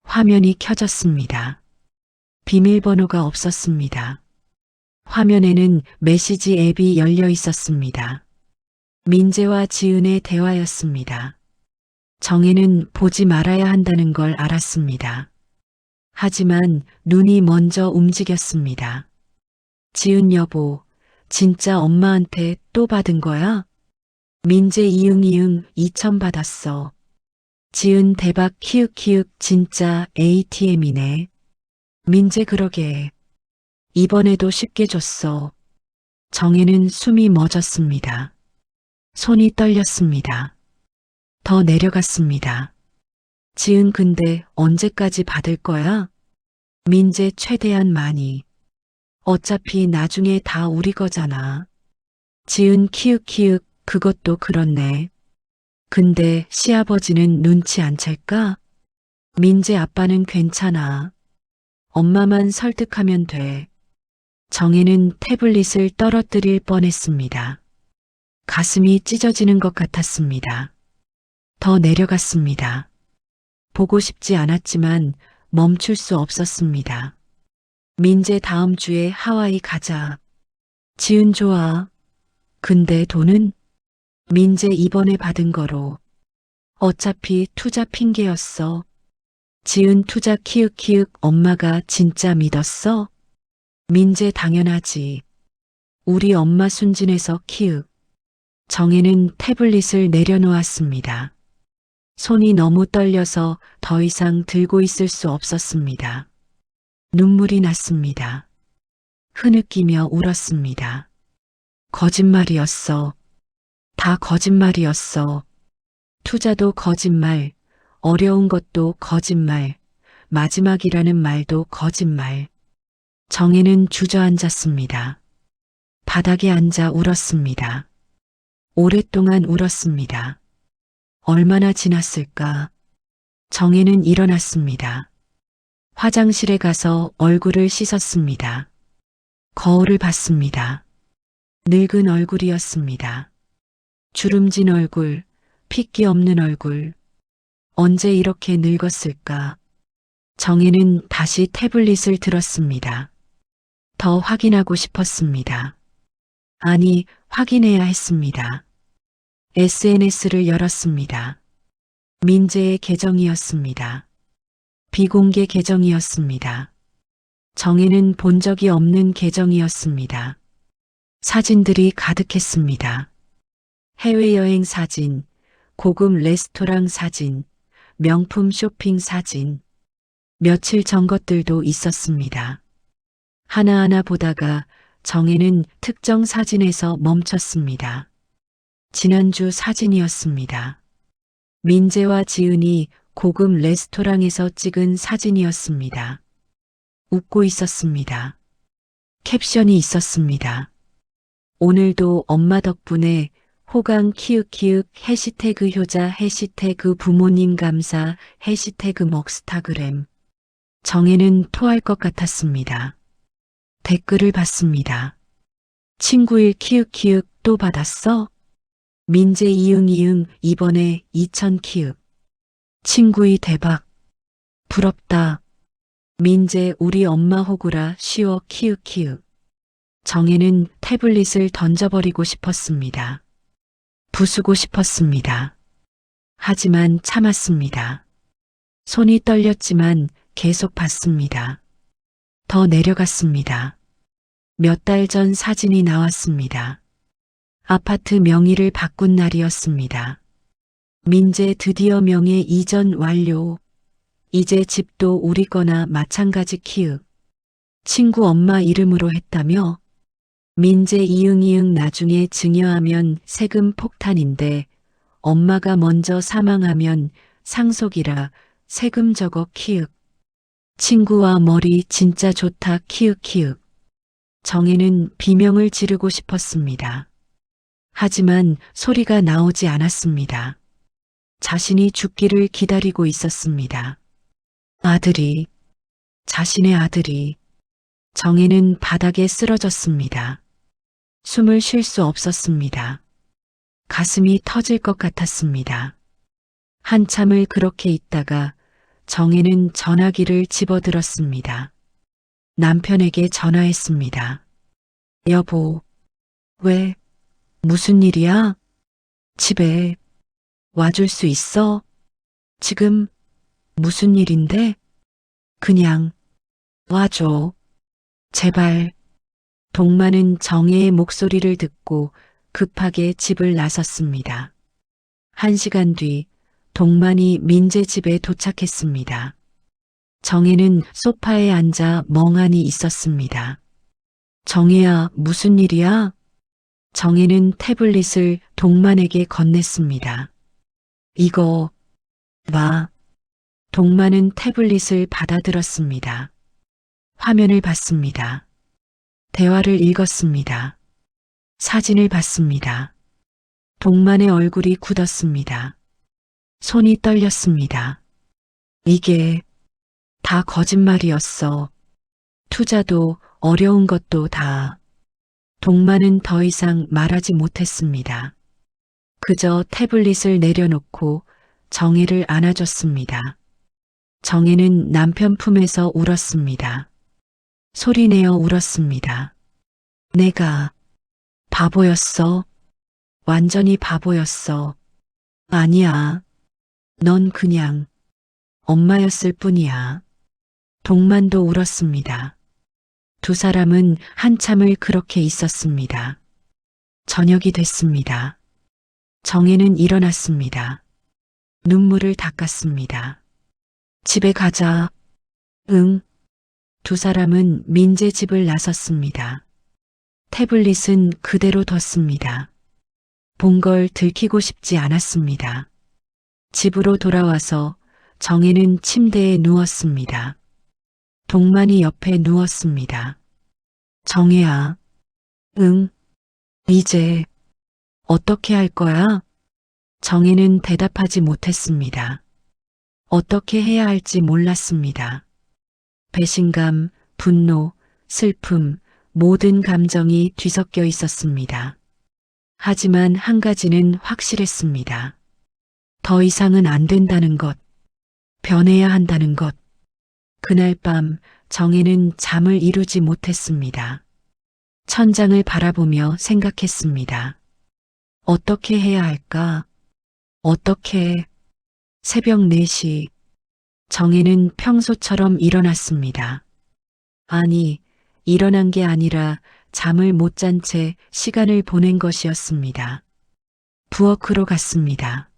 B: 화면이 켜졌습니다. 비밀번호가 없었습니다. 화면에는 메시지 앱이 열려 있었습니다. 민재와 지은의 대화였습니다. 정혜는 보지 말아야 한다는 걸 알았습니다. 하지만 눈이 먼저 움직였습니다. 지은 여보, 진짜 엄마한테 또 받은 거야? 민재 이응 2천 받았어. 지은 대박 키읔키읔 진짜 ATM이네. 민재 그러게. 이번에도 쉽게 줬어. 정혜는 숨이 멎었습니다. 손이 떨렸습니다. 더 내려갔습니다. 지은 근데 언제까지 받을 거야? 민재 최대한 많이. 어차피 나중에 다 우리 거잖아. 지은 키읔키읔 그것도 그렇네. 근데 시아버지는 눈치 안 챌까? 민재 아빠는 괜찮아. 엄마만 설득하면 돼. 정혜는 태블릿을 떨어뜨릴 뻔했습니다. 가슴이 찢어지는 것 같았습니다. 더 내려갔습니다. 보고 싶지 않았지만 멈출 수 없었습니다. 민재 다음 주에 하와이 가자. 지은 좋아. 근데 돈은? 민재 이번에 받은 거로. 어차피 투자 핑계였어. 지은 투자 키읔키읔 엄마가 진짜 믿었어? 민재 당연하지. 우리 엄마 순진해서 키읔. 정혜는 태블릿을 내려놓았습니다. 손이 너무 떨려서 더 이상 들고 있을 수 없었습니다. 눈물이 났습니다. 흐느끼며 울었습니다. 거짓말이었어. 다 거짓말이었어. 투자도 거짓말, 어려운 것도 거짓말, 마지막이라는 말도 거짓말. 정혜는 주저앉았습니다. 바닥에 앉아 울었습니다. 오랫동안 울었습니다. 얼마나 지났을까? 정혜는 일어났습니다. 화장실에 가서 얼굴을 씻었습니다. 거울을 봤습니다. 늙은 얼굴이었습니다. 주름진 얼굴, 핏기 없는 얼굴. 언제 이렇게 늙었을까? 정혜는 다시 태블릿을 들었습니다. 더 확인하고 싶었습니다. 아니, 확인해야 했습니다. SNS를 열었습니다. 민재의 계정이었습니다. 비공개 계정이었습니다. 정혜는 본 적이 없는 계정이었습니다. 사진들이 가득했습니다. 해외여행 사진, 고급 레스토랑 사진, 명품 쇼핑 사진, 며칠 전 것들도 있었습니다. 하나하나 보다가 정혜는 특정 사진에서 멈췄습니다. 지난주 사진이었습니다. 민재와 지은이 고급 레스토랑에서 찍은 사진이었습니다. 웃고 있었습니다. 캡션이 있었습니다. 오늘도 엄마 덕분에 호강 키읔키읔 해시태그 효자 해시태그 부모님 감사 해시태그 먹스타그램. 정혜는 토할 것 같았습니다. 댓글을 봤습니다. 친구일 키읔키읔 또 받았어? 민재 이응이응 이번에 2000 키읔. 친구이 대박. 부럽다. 민재 우리 엄마 호구라 쉬워 키읔키읔. 정혜는 태블릿을 던져버리고 싶었습니다. 부수고 싶었습니다. 하지만 참았습니다. 손이 떨렸지만 계속 봤습니다. 더 내려갔습니다. 몇 달 전 사진이 나왔습니다. 아파트 명의를 바꾼 날이었습니다. 민재 드디어 명예 이전 완료. 이제 집도 우리 거나 마찬가지 키읔. 친구 엄마 이름으로 했다며? 민재 이응이응 나중에 증여하면 세금 폭탄인데 엄마가 먼저 사망하면 상속이라 세금 적어 키읔. 친구와 머리 진짜 좋다 키읔키읔. 정혜는 비명을 지르고 싶었습니다. 하지만 소리가 나오지 않았습니다. 자신이 죽기를 기다리고 있었습니다. 아들이, 자신의 아들이. 정혜는 바닥에 쓰러졌습니다. 숨을 쉴 수 없었습니다. 가슴이 터질 것 같았습니다. 한참을 그렇게 있다가 정혜는 전화기를 집어들었습니다. 남편에게 전화했습니다. 여보, 왜? 무슨 일이야? 집에 와줄 수 있어? 지금 무슨 일인데? 그냥 와줘. 제발. 동마는 정혜의 목소리를 듣고 급하게 집을 나섰습니다. 1시간 뒤 동만이 민재 집에 도착했습니다. 정혜는 소파에 앉아 멍하니 있었습니다. 정혜야, 무슨 일이야? 정혜는 태블릿을 동만에게 건넸습니다. 이거 봐. 동만은 태블릿을 받아들었습니다. 화면을 봤습니다. 대화를 읽었습니다. 사진을 봤습니다. 동만의 얼굴이 굳었습니다. 손이 떨렸습니다. 이게 다 거짓말이었어. 투자도 어려운 것도 다. 동만은 더 이상 말하지 못했습니다. 그저 태블릿을 내려놓고 정혜를 안아줬습니다. 정혜는 남편 품에서 울었습니다. 소리내어 울었습니다. 내가 바보였어. 완전히 바보였어. 아니야. 넌 그냥 엄마였을 뿐이야. 동만도 울었습니다. 두 사람은 한참을 그렇게 있었습니다. 저녁이 됐습니다. 정혜는 일어났습니다. 눈물을 닦았습니다. 집에 가자. 응. 두 사람은 민재 집을 나섰습니다. 태블릿은 그대로 뒀습니다. 본 걸 들키고 싶지 않았습니다. 집으로 돌아와서 정혜는 침대에 누웠습니다. 동만이 옆에 누웠습니다. 정혜야. 응. 이제 어떻게 할 거야? 정혜는 대답하지 못했습니다. 어떻게 해야 할지 몰랐습니다. 배신감, 분노, 슬픔, 모든 감정이 뒤섞여 있었습니다. 하지만 한 가지는 확실했습니다. 더 이상은 안 된다는 것, 변해야 한다는 것. 그날 밤 정혜는 잠을 이루지 못했습니다. 천장을 바라보며 생각했습니다. 어떻게 해야 할까? 어떻게? 새벽 4시. 정혜는 평소처럼 일어났습니다. 아니, 일어난 게 아니라 잠을 못 잔 채 시간을 보낸 것이었습니다. 부엌으로 갔습니다.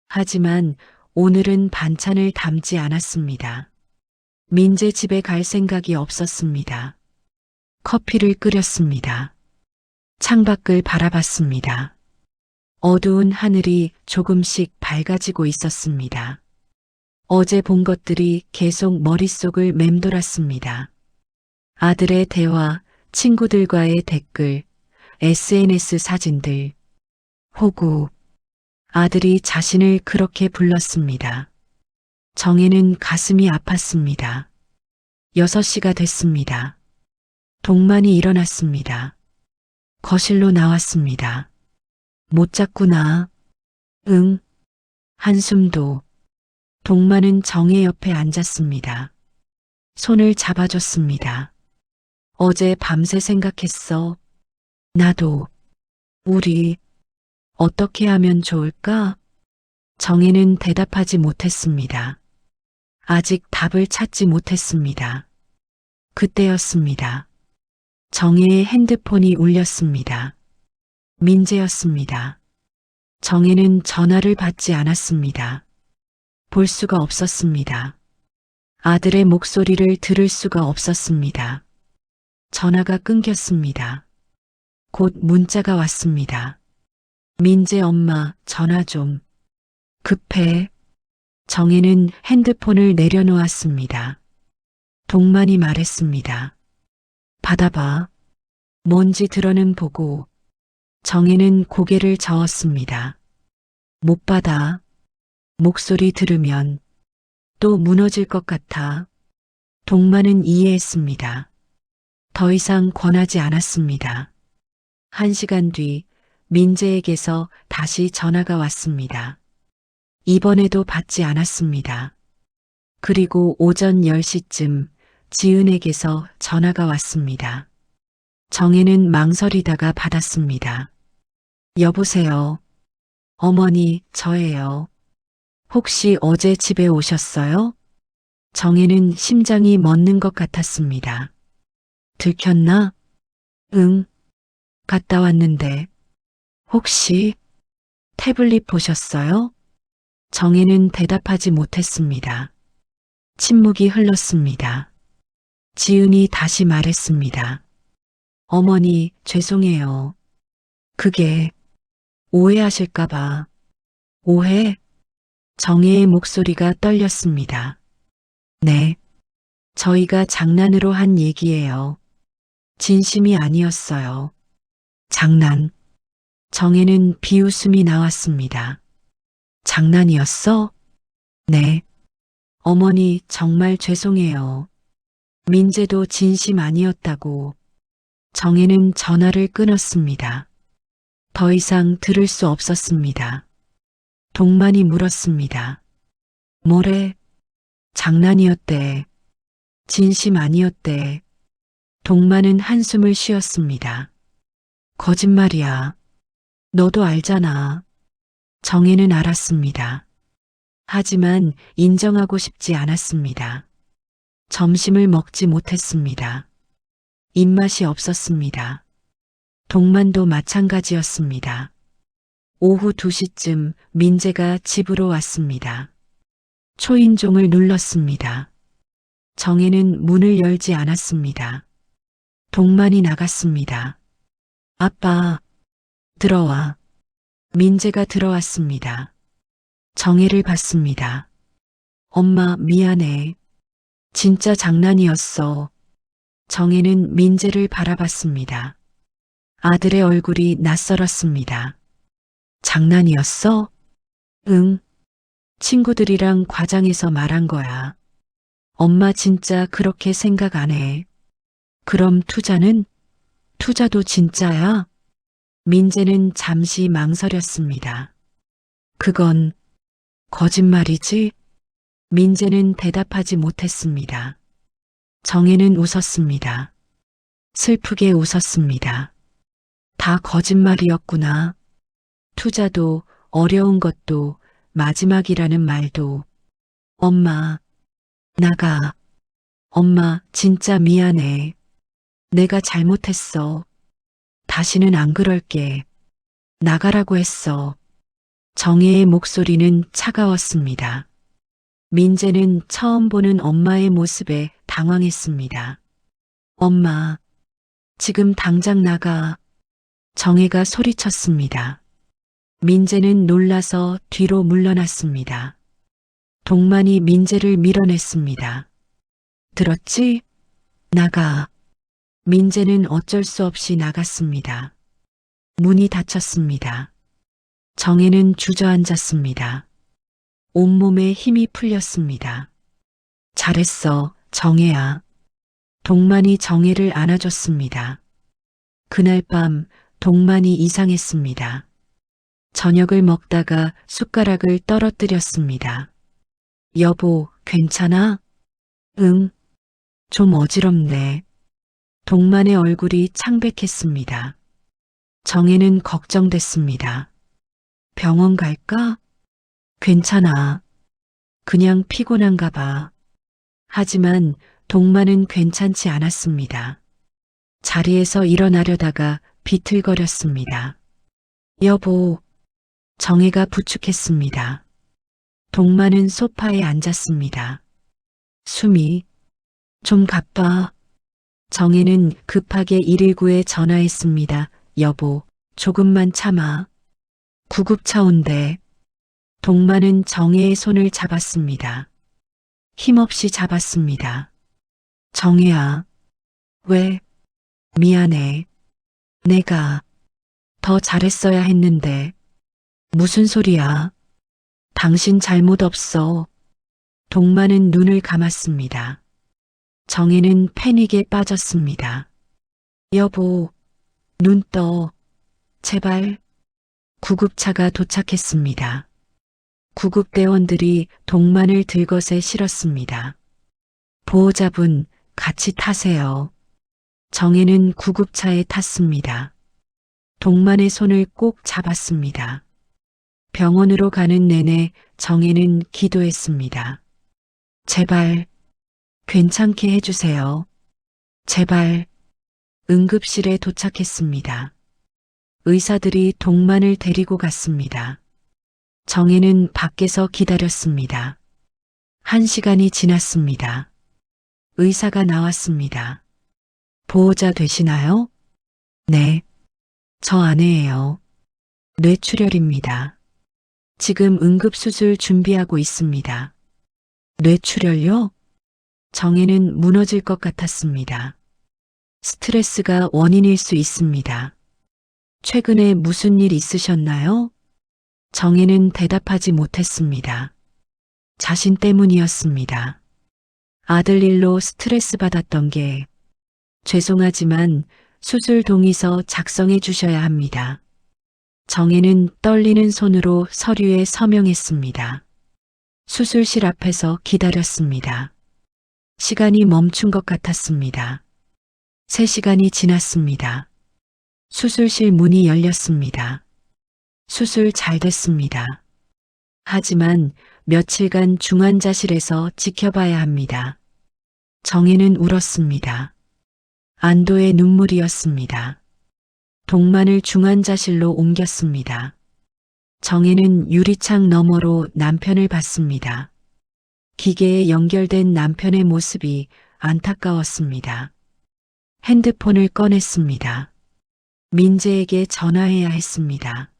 B: 하지만 오늘은 반찬을 담지 않았습니다. 민재 집에 갈 생각이 없었습니다. 커피를 끓였습니다. 창밖을 바라봤습니다. 어두운 하늘이 조금씩 밝아지고 있었습니다. 어제 본 것들이 계속 머릿속을 맴돌았습니다. 아들의 대화, 친구들과의 댓글, SNS 사진들, 호구. 아들이 자신을 그렇게 불렀습니다. 정혜는 가슴이 아팠습니다. 6시가 됐습니다. 동만이 일어났습니다. 거실로 나왔습니다. 못 잤구나. 응. 한숨도. 동만은 정혜 옆에 앉았습니다. 손을 잡아줬습니다. 어제 밤새 생각했어. 나도. 우리 어떻게 하면 좋을까? 정혜는 대답하지 못했습니다. 아직 답을 찾지 못했습니다. 그때였습니다. 정혜의 핸드폰이 울렸습니다. 민재였습니다. 정혜는 전화를 받지 않았습니다. 볼 수가 없었습니다. 아들의 목소리를 들을 수가 없었습니다. 전화가 끊겼습니다. 곧 문자가 왔습니다. 민재 엄마, 전화 좀. 급해. 정혜는 핸드폰을 내려놓았습니다. 동만이 말했습니다. 받아봐. 뭔지 들어는 보고. 정혜는 고개를 저었습니다. 못 받아. 목소리 들으면 또 무너질 것 같아. 동만은 이해했습니다. 더 이상 권하지 않았습니다. 1시간 뒤 민재에게서 다시 전화가 왔습니다. 이번에도 받지 않았습니다. 그리고 오전 10시쯤 지은에게서 전화가 왔습니다. 정혜는 망설이다가 받았습니다. 여보세요. 어머니, 저예요. 혹시 어제 집에 오셨어요? 정혜는 심장이 멎는 것 같았습니다. 들켰나? 응. 갔다 왔는데. 혹시 태블릿 보셨어요? 정혜는 대답하지 못했습니다. 침묵이 흘렀습니다. 지은이 다시 말했습니다. 어머니, 죄송해요. 그게 오해하실까봐. 오해? 정혜의 목소리가 떨렸습니다. 네. 저희가 장난으로 한 얘기예요. 진심이 아니었어요. 장난. 정혜는 비웃음이 나왔습니다. 장난이었어? 네. 어머니 정말 죄송해요. 민재도 진심 아니었다고. 정혜는 전화를 끊었습니다. 더 이상 들을 수 없었습니다. 동만이 물었습니다. 뭐래? 장난이었대. 진심 아니었대. 동만은 한숨을 쉬었습니다. 거짓말이야. 너도 알잖아. 정혜는 알았습니다. 하지만 인정하고 싶지 않았습니다. 점심을 먹지 못했습니다. 입맛이 없었습니다. 동만도 마찬가지였습니다. 오후 2시쯤 민재가 집으로 왔습니다. 초인종을 눌렀습니다. 정혜는 문을 열지 않았습니다. 동만이 나갔습니다. 아빠, 들어와. 민재가 들어왔습니다. 정혜를 봤습니다. 엄마, 미안해. 진짜 장난이었어. 정혜는 민재를 바라봤습니다. 아들의 얼굴이 낯설었습니다. 장난이었어? 응. 친구들이랑 과장해서 말한 거야. 엄마 진짜 그렇게 생각 안 해. 그럼 투자는? 투자도 진짜야? 민재는 잠시 망설였습니다. 그건 거짓말이지? 민재는 대답하지 못했습니다. 정혜는 웃었습니다. 슬프게 웃었습니다. 다 거짓말이었구나. 투자도 어려운 것도 마지막이라는 말도. 엄마, 나가. 엄마, 진짜 미안해. 내가 잘못했어. 다시는 안 그럴게. 나가라고 했어. 정혜의 목소리는 차가웠습니다. 민재는 처음 보는 엄마의 모습에 당황했습니다. 엄마, 지금 당장 나가. 정혜가 소리쳤습니다. 민재는 놀라서 뒤로 물러났습니다. 동만이 민재를 밀어냈습니다. 들었지? 나가. 민재는 어쩔 수 없이 나갔습니다. 문이 닫혔습니다. 정혜는 주저앉았습니다. 온몸에 힘이 풀렸습니다. 잘했어, 정혜야. 동만이 정혜를 안아줬습니다. 그날 밤 동만이 이상했습니다. 저녁을 먹다가 숟가락을 떨어뜨렸습니다. 여보, 괜찮아? 응. 좀 어지럽네. 동만의 얼굴이 창백했습니다. 정혜는 걱정됐습니다. 병원 갈까? 괜찮아. 그냥 피곤한가 봐. 하지만 동만은 괜찮지 않았습니다. 자리에서 일어나려다가 비틀거렸습니다. 여보, 정혜가 부축했습니다. 동만은 소파에 앉았습니다. 숨이 좀 가빠. 정혜는 급하게 119에 전화했습니다. 여보, 조금만 참아. 구급차 온대. 동만은 정혜의 손을 잡았습니다. 힘없이 잡았습니다. 정혜야, 왜? 미안해. 내가 더 잘했어야 했는데. 무슨 소리야? 당신 잘못 없어. 동만은 눈을 감았습니다. 정혜는 패닉에 빠졌습니다. 여보, 눈 떠. 제발. 구급차가 도착했습니다. 구급대원들이 동만을 들것에 실었습니다. 보호자분, 같이 타세요. 정혜는 구급차에 탔습니다. 동만의 손을 꼭 잡았습니다. 병원으로 가는 내내 정혜는 기도했습니다. 제발, 괜찮게 해주세요. 제발. 응급실에 도착했습니다. 의사들이 동만을 데리고 갔습니다. 정혜는 밖에서 기다렸습니다. 1시간이 지났습니다. 의사가 나왔습니다. 보호자 되시나요? 네. 저 아내예요. 뇌출혈입니다. 지금 응급수술 준비하고 있습니다. 뇌출혈요? 정혜는 무너질 것 같았습니다. 스트레스가 원인일 수 있습니다. 최근에 무슨 일 있으셨나요? 정혜는 대답하지 못했습니다. 자신 때문이었습니다. 아들 일로 스트레스 받았던 게 죄송하지만 수술 동의서 작성해 주셔야 합니다. 정혜는 떨리는 손으로 서류에 서명했습니다. 수술실 앞에서 기다렸습니다. 시간이 멈춘 것 같았습니다. 3시간이 지났습니다. 수술실 문이 열렸습니다. 수술 잘 됐습니다. 하지만 며칠간 중환자실에서 지켜봐야 합니다. 정혜는 울었습니다. 안도의 눈물이었습니다. 동만을 중환자실로 옮겼습니다. 정혜는 유리창 너머로 남편을 봤습니다. 기계에 연결된 남편의 모습이 안타까웠습니다. 핸드폰을 꺼냈습니다. 민재에게 전화해야 했습니다.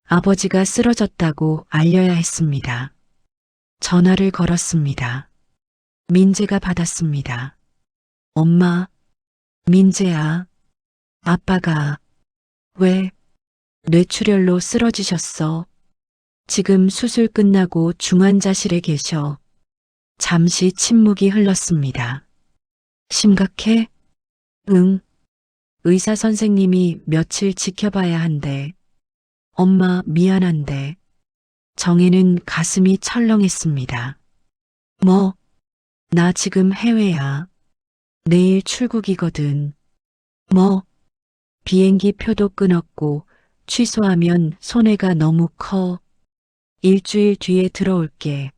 B: 아버지가 쓰러졌다고 알려야 했습니다. 전화를 걸었습니다. 민재가 받았습니다. 엄마, 민재야, 아빠가 왜 뇌출혈로 쓰러지셨어? 지금 수술 끝나고 중환자실에 계셔. 잠시 침묵이 흘렀습니다. 심각해? 응. 의사 선생님이 며칠 지켜봐야 한대. 엄마 미안한데. 정혜는 가슴이 철렁했습니다. 뭐? 나 지금 해외야. 내일 출국이거든. 뭐? 비행기 표도 끊었고 취소하면 손해가 너무 커. 일주일 뒤에 들어올게.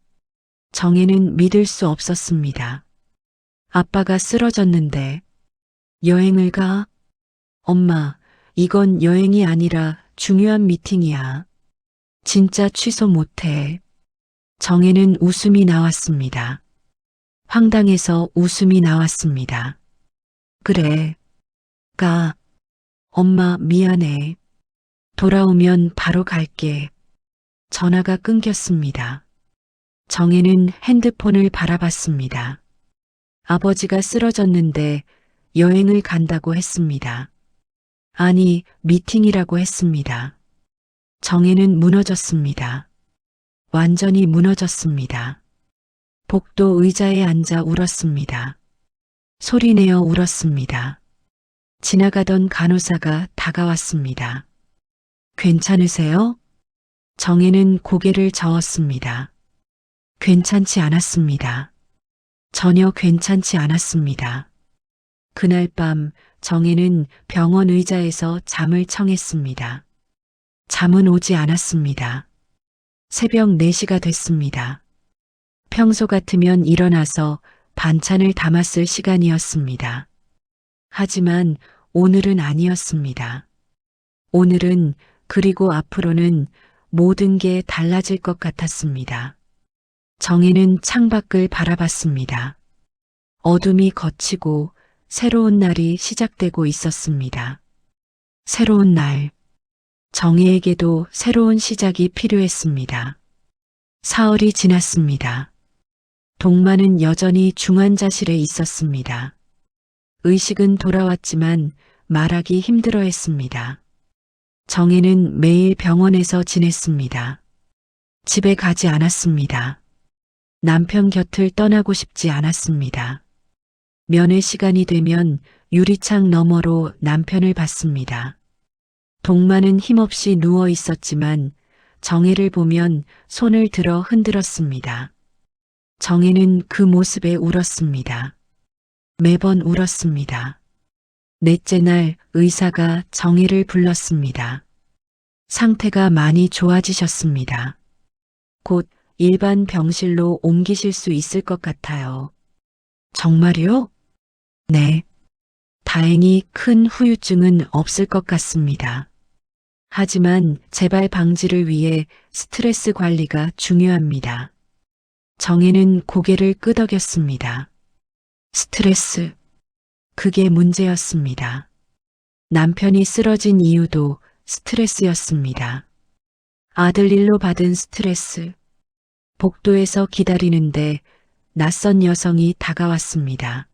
B: 정혜는 믿을 수 없었습니다. 아빠가 쓰러졌는데 여행을 가? 엄마, 이건 여행이 아니라 중요한 미팅이야. 진짜 취소 못해. 정혜는 웃음이 나왔습니다. 황당해서 웃음이 나왔습니다. 그래. 가. 엄마 미안해. 돌아오면 바로 갈게. 전화가 끊겼습니다. 정혜는 핸드폰을 바라봤습니다. 아버지가 쓰러졌는데 여행을 간다고 했습니다. 아니, 미팅이라고 했습니다. 정혜는 무너졌습니다. 완전히 무너졌습니다. 복도 의자에 앉아 울었습니다. 소리내어 울었습니다. 지나가던 간호사가 다가왔습니다. 괜찮으세요? 정혜는 고개를 저었습니다. 괜찮지 않았습니다. 전혀 괜찮지 않았습니다. 그날 밤 정혜는 병원 의자에서 잠을 청했습니다. 잠은 오지 않았습니다. 새벽 4시가 됐습니다. 평소 같으면 일어나서 반찬을 담았을 시간이었습니다. 하지만 오늘은 아니었습니다. 오늘은 그리고 앞으로는 모든 게 달라질 것 같았습니다. 정혜는 창밖을 바라봤습니다. 어둠이 걷히고 새로운 날이 시작되고 있었습니다. 새로운 날. 정혜에게도 새로운 시작이 필요했습니다. 사흘이 지났습니다. 동만은 여전히 중환자실에 있었습니다. 의식은 돌아왔지만 말하기 힘들어했습니다. 정혜는 매일 병원에서 지냈습니다. 집에 가지 않았습니다. 남편 곁을 떠나고 싶지 않았습니다. 면회 시간이 되면 유리창 너머로 남편을 봤습니다. 동만은 힘없이 누워 있었지만 정혜를 보면 손을 들어 흔들었습니다. 정혜는 그 모습에 울었습니다. 매번 울었습니다. 넷째 날 의사가 정혜를 불렀습니다. 상태가 많이 좋아지셨습니다. 곧 일반 병실로 옮기실 수 있을 것 같아요. 정말요? 네. 다행히 큰 후유증은 없을 것 같습니다. 하지만 재발 방지를 위해 스트레스 관리가 중요합니다. 정혜는 고개를 끄덕였습니다. 스트레스. 그게 문제였습니다. 남편이 쓰러진 이유도 스트레스였습니다. 아들 일로 받은 스트레스. 복도에서 기다리는데 낯선 여성이 다가왔습니다.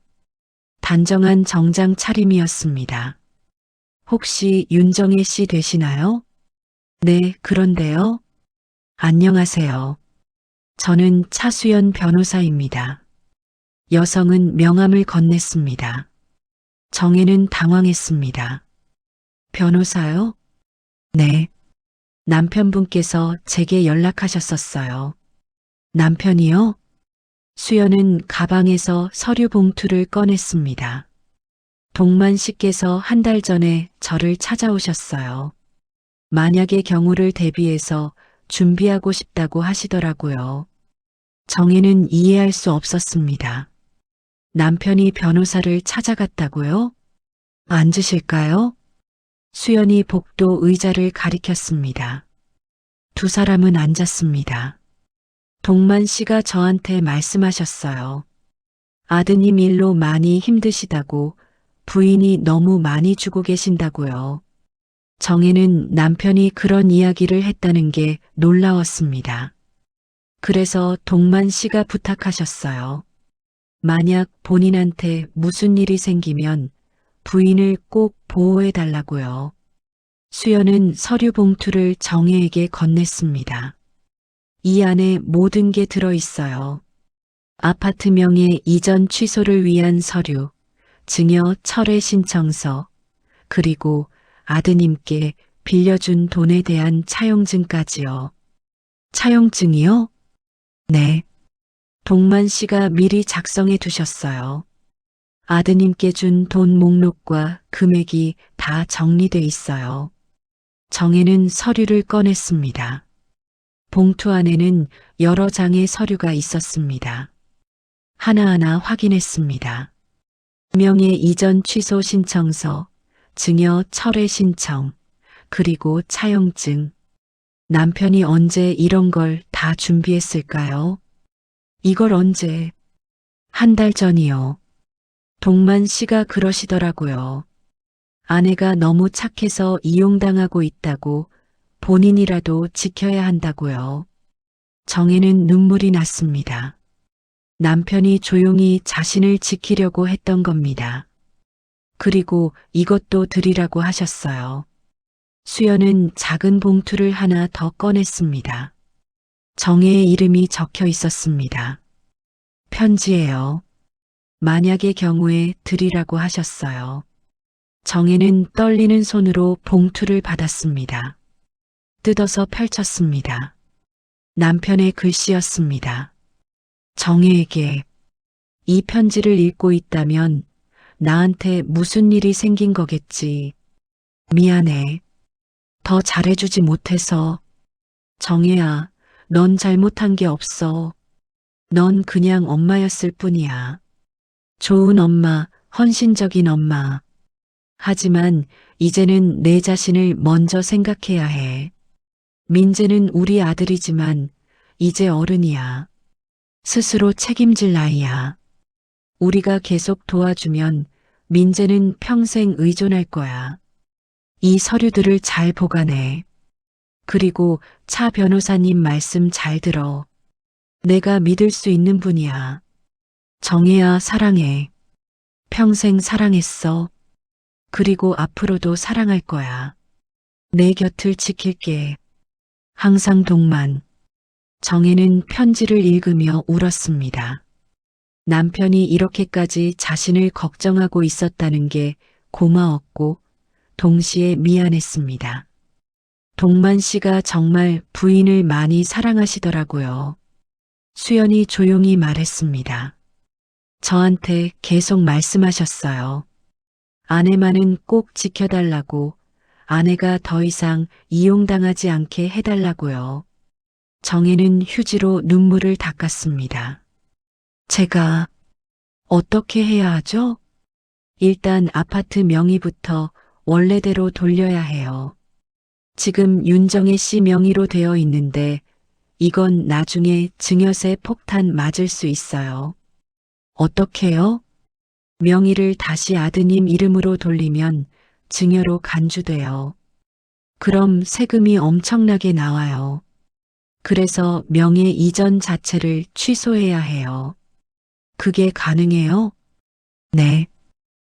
B: 단정한 정장 차림이었습니다. 혹시 윤정혜 씨 되시나요? 네, 그런데요. 안녕하세요. 저는 차수연 변호사입니다. 여성은 명함을 건넸습니다. 정혜는 당황했습니다. 변호사요? 네. 남편분께서 제게 연락하셨었어요. 남편이요? 수연은 가방에서 서류 봉투를 꺼냈습니다. 동만 씨께서 한 달 전에 저를 찾아오셨어요. 만약의 경우를 대비해서 준비하고 싶다고 하시더라고요. 정혜는 이해할 수 없었습니다. 남편이 변호사를 찾아갔다고요? 앉으실까요? 수연이 복도 의자를 가리켰습니다. 두 사람은 앉았습니다. 동만 씨가 저한테 말씀하셨어요. 아드님 일로 많이 힘드시다고, 부인이 너무 많이 주고 계신다고요. 정혜는 남편이 그런 이야기를 했다는 게 놀라웠습니다. 그래서 동만 씨가 부탁하셨어요. 만약 본인한테 무슨 일이 생기면 부인을 꼭 보호해 달라고요. 수연은 서류 봉투를 정혜에게 건넸습니다. 이 안에 모든 게 들어 있어요. 아파트 명의 이전 취소를 위한 서류, 증여 철회 신청서, 그리고 아드님께 빌려준 돈에 대한 차용증까지요. 차용증이요? 네. 동만 씨가 미리 작성해 두셨어요. 아드님께 준 돈 목록과 금액이 다 정리돼 있어요. 정혜는 서류를 꺼냈습니다. 봉투 안에는 여러 장의 서류가 있었습니다. 하나하나 확인했습니다. 명의 이전 취소 신청서, 증여 철회 신청, 그리고 차용증. 남편이 언제 이런 걸 다 준비했을까요? 이걸 언제? 한 달 전이요. 동만 씨가 그러시더라고요. 아내가 너무 착해서 이용당하고 있다고, 본인이라도 지켜야 한다고요. 정혜는 눈물이 났습니다. 남편이 조용히 자신을 지키려고 했던 겁니다. 그리고 이것도 드리라고 하셨어요. 수연은 작은 봉투를 하나 더 꺼냈습니다. 정혜의 이름이 적혀 있었습니다. 편지예요. 만약의 경우에 드리라고 하셨어요. 정혜는 떨리는 손으로 봉투를 받았습니다. 뜯어서 펼쳤습니다. 남편의 글씨였습니다. 정혜에게 이 편지를 읽고 있다면 나한테 무슨 일이 생긴 거겠지. 미안해. 더 잘해주지 못해서. 정혜야, 넌 잘못한 게 없어. 넌 그냥 엄마였을 뿐이야. 좋은 엄마, 헌신적인 엄마. 하지만 이제는 내 자신을 먼저 생각해야 해. 민재는 우리 아들이지만 이제 어른이야. 스스로 책임질 나이야. 우리가 계속 도와주면 민재는 평생 의존할 거야. 이 서류들을 잘 보관해. 그리고 차 변호사님 말씀 잘 들어. 내가 믿을 수 있는 분이야. 정혜야, 사랑해. 평생 사랑했어. 그리고 앞으로도 사랑할 거야. 내 곁을 지킬게. 항상 동만. 정혜는 편지를 읽으며 울었습니다. 남편이 이렇게까지 자신을 걱정하고 있었다는 게 고마웠고 동시에 미안했습니다. 동만 씨가 정말 부인을 많이 사랑하시더라고요. 수연이 조용히 말했습니다. 저한테 계속 말씀하셨어요. 아내만은 꼭 지켜달라고, 아내가 더 이상 이용당하지 않게 해달라고요. 정혜는 휴지로 눈물을 닦았습니다. 제가 어떻게 해야 하죠? 일단 아파트 명의부터 원래대로 돌려야 해요. 지금 윤정혜 씨 명의로 되어 있는데 이건 나중에 증여세 폭탄 맞을 수 있어요. 어떻게요? 명의를 다시 아드님 이름으로 돌리면 증여로 간주돼요. 그럼 세금이 엄청나게 나와요. 그래서 명의 이전 자체를 취소해야 해요. 그게 가능해요? 네.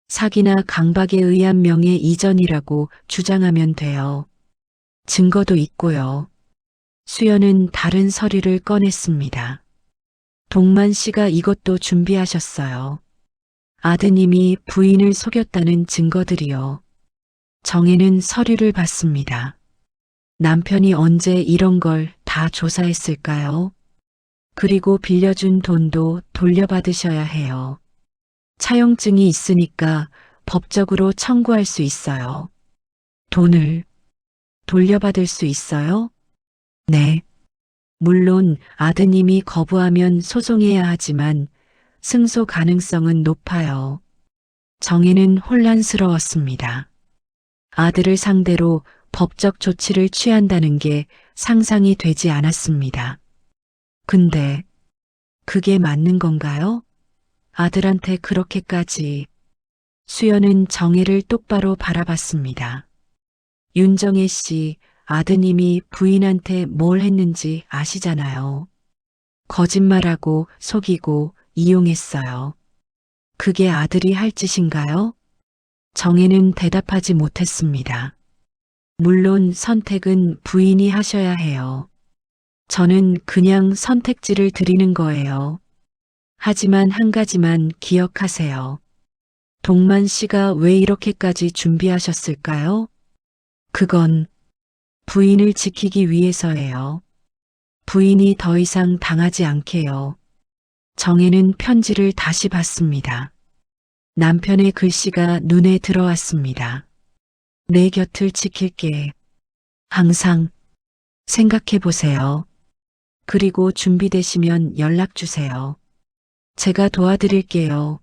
B: 사기나 강박에 의한 명의 이전이라고 주장하면 돼요. 증거도 있고요. 수연은 다른 서류를 꺼냈습니다. 동만 씨가 이것도 준비하셨어요. 아드님이 부인을 속였다는 증거들이요. 정혜는 서류를 봤습니다. 남편이 언제 이런 걸 다 조사했을까요? 그리고 빌려준 돈도 돌려받으셔야 해요. 차용증이 있으니까 법적으로 청구할 수 있어요. 돈을 돌려받을 수 있어요? 네. 물론 아드님이 거부하면 소송해야 하지만 승소 가능성은 높아요. 정혜는 혼란스러웠습니다. 아들을 상대로 법적 조치를 취한다는 게 상상이 되지 않았습니다. 근데 그게 맞는 건가요? 아들한테 그렇게까지. 수연은 정혜를 똑바로 바라봤습니다. 윤정혜 씨, 아드님이 부인한테 뭘 했는지 아시잖아요. 거짓말하고 속이고 이용했어요. 그게 아들이 할 짓인가요? 정혜는 대답하지 못했습니다. 물론 선택은 부인이 하셔야 해요. 저는 그냥 선택지를 드리는 거예요. 하지만 한 가지만 기억하세요. 동만 씨가 왜 이렇게까지 준비하셨을까요? 그건 부인을 지키기 위해서예요. 부인이 더 이상 당하지 않게요. 정혜는 편지를 다시 봤습니다. 남편의 글씨가 눈에 들어왔습니다. 내 곁을 지킬게. 항상 생각해 보세요. 그리고 준비되시면 연락 주세요. 제가 도와드릴게요.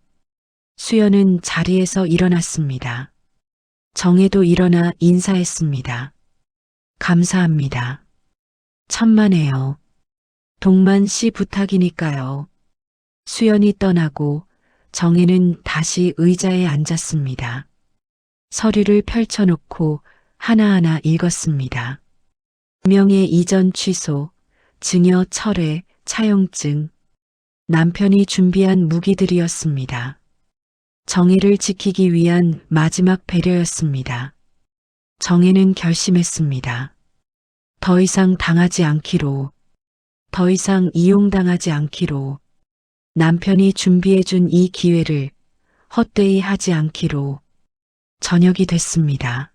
B: 수연은 자리에서 일어났습니다. 정혜도 일어나 인사했습니다. 감사합니다. 천만에요. 동만 씨 부탁이니까요. 수연이 떠나고 정혜는 다시 의자에 앉았습니다. 서류를 펼쳐놓고 하나하나 읽었습니다. 명예 이전 취소, 증여 철회, 차용증. 남편이 준비한 무기들이었습니다. 정혜를 지키기 위한 마지막 배려였습니다. 정혜는 결심했습니다. 더 이상 당하지 않기로, 더 이상 이용당하지 않기로, 남편이 준비해준 이 기회를 헛되이 하지 않기로. 저녁이 됐습니다.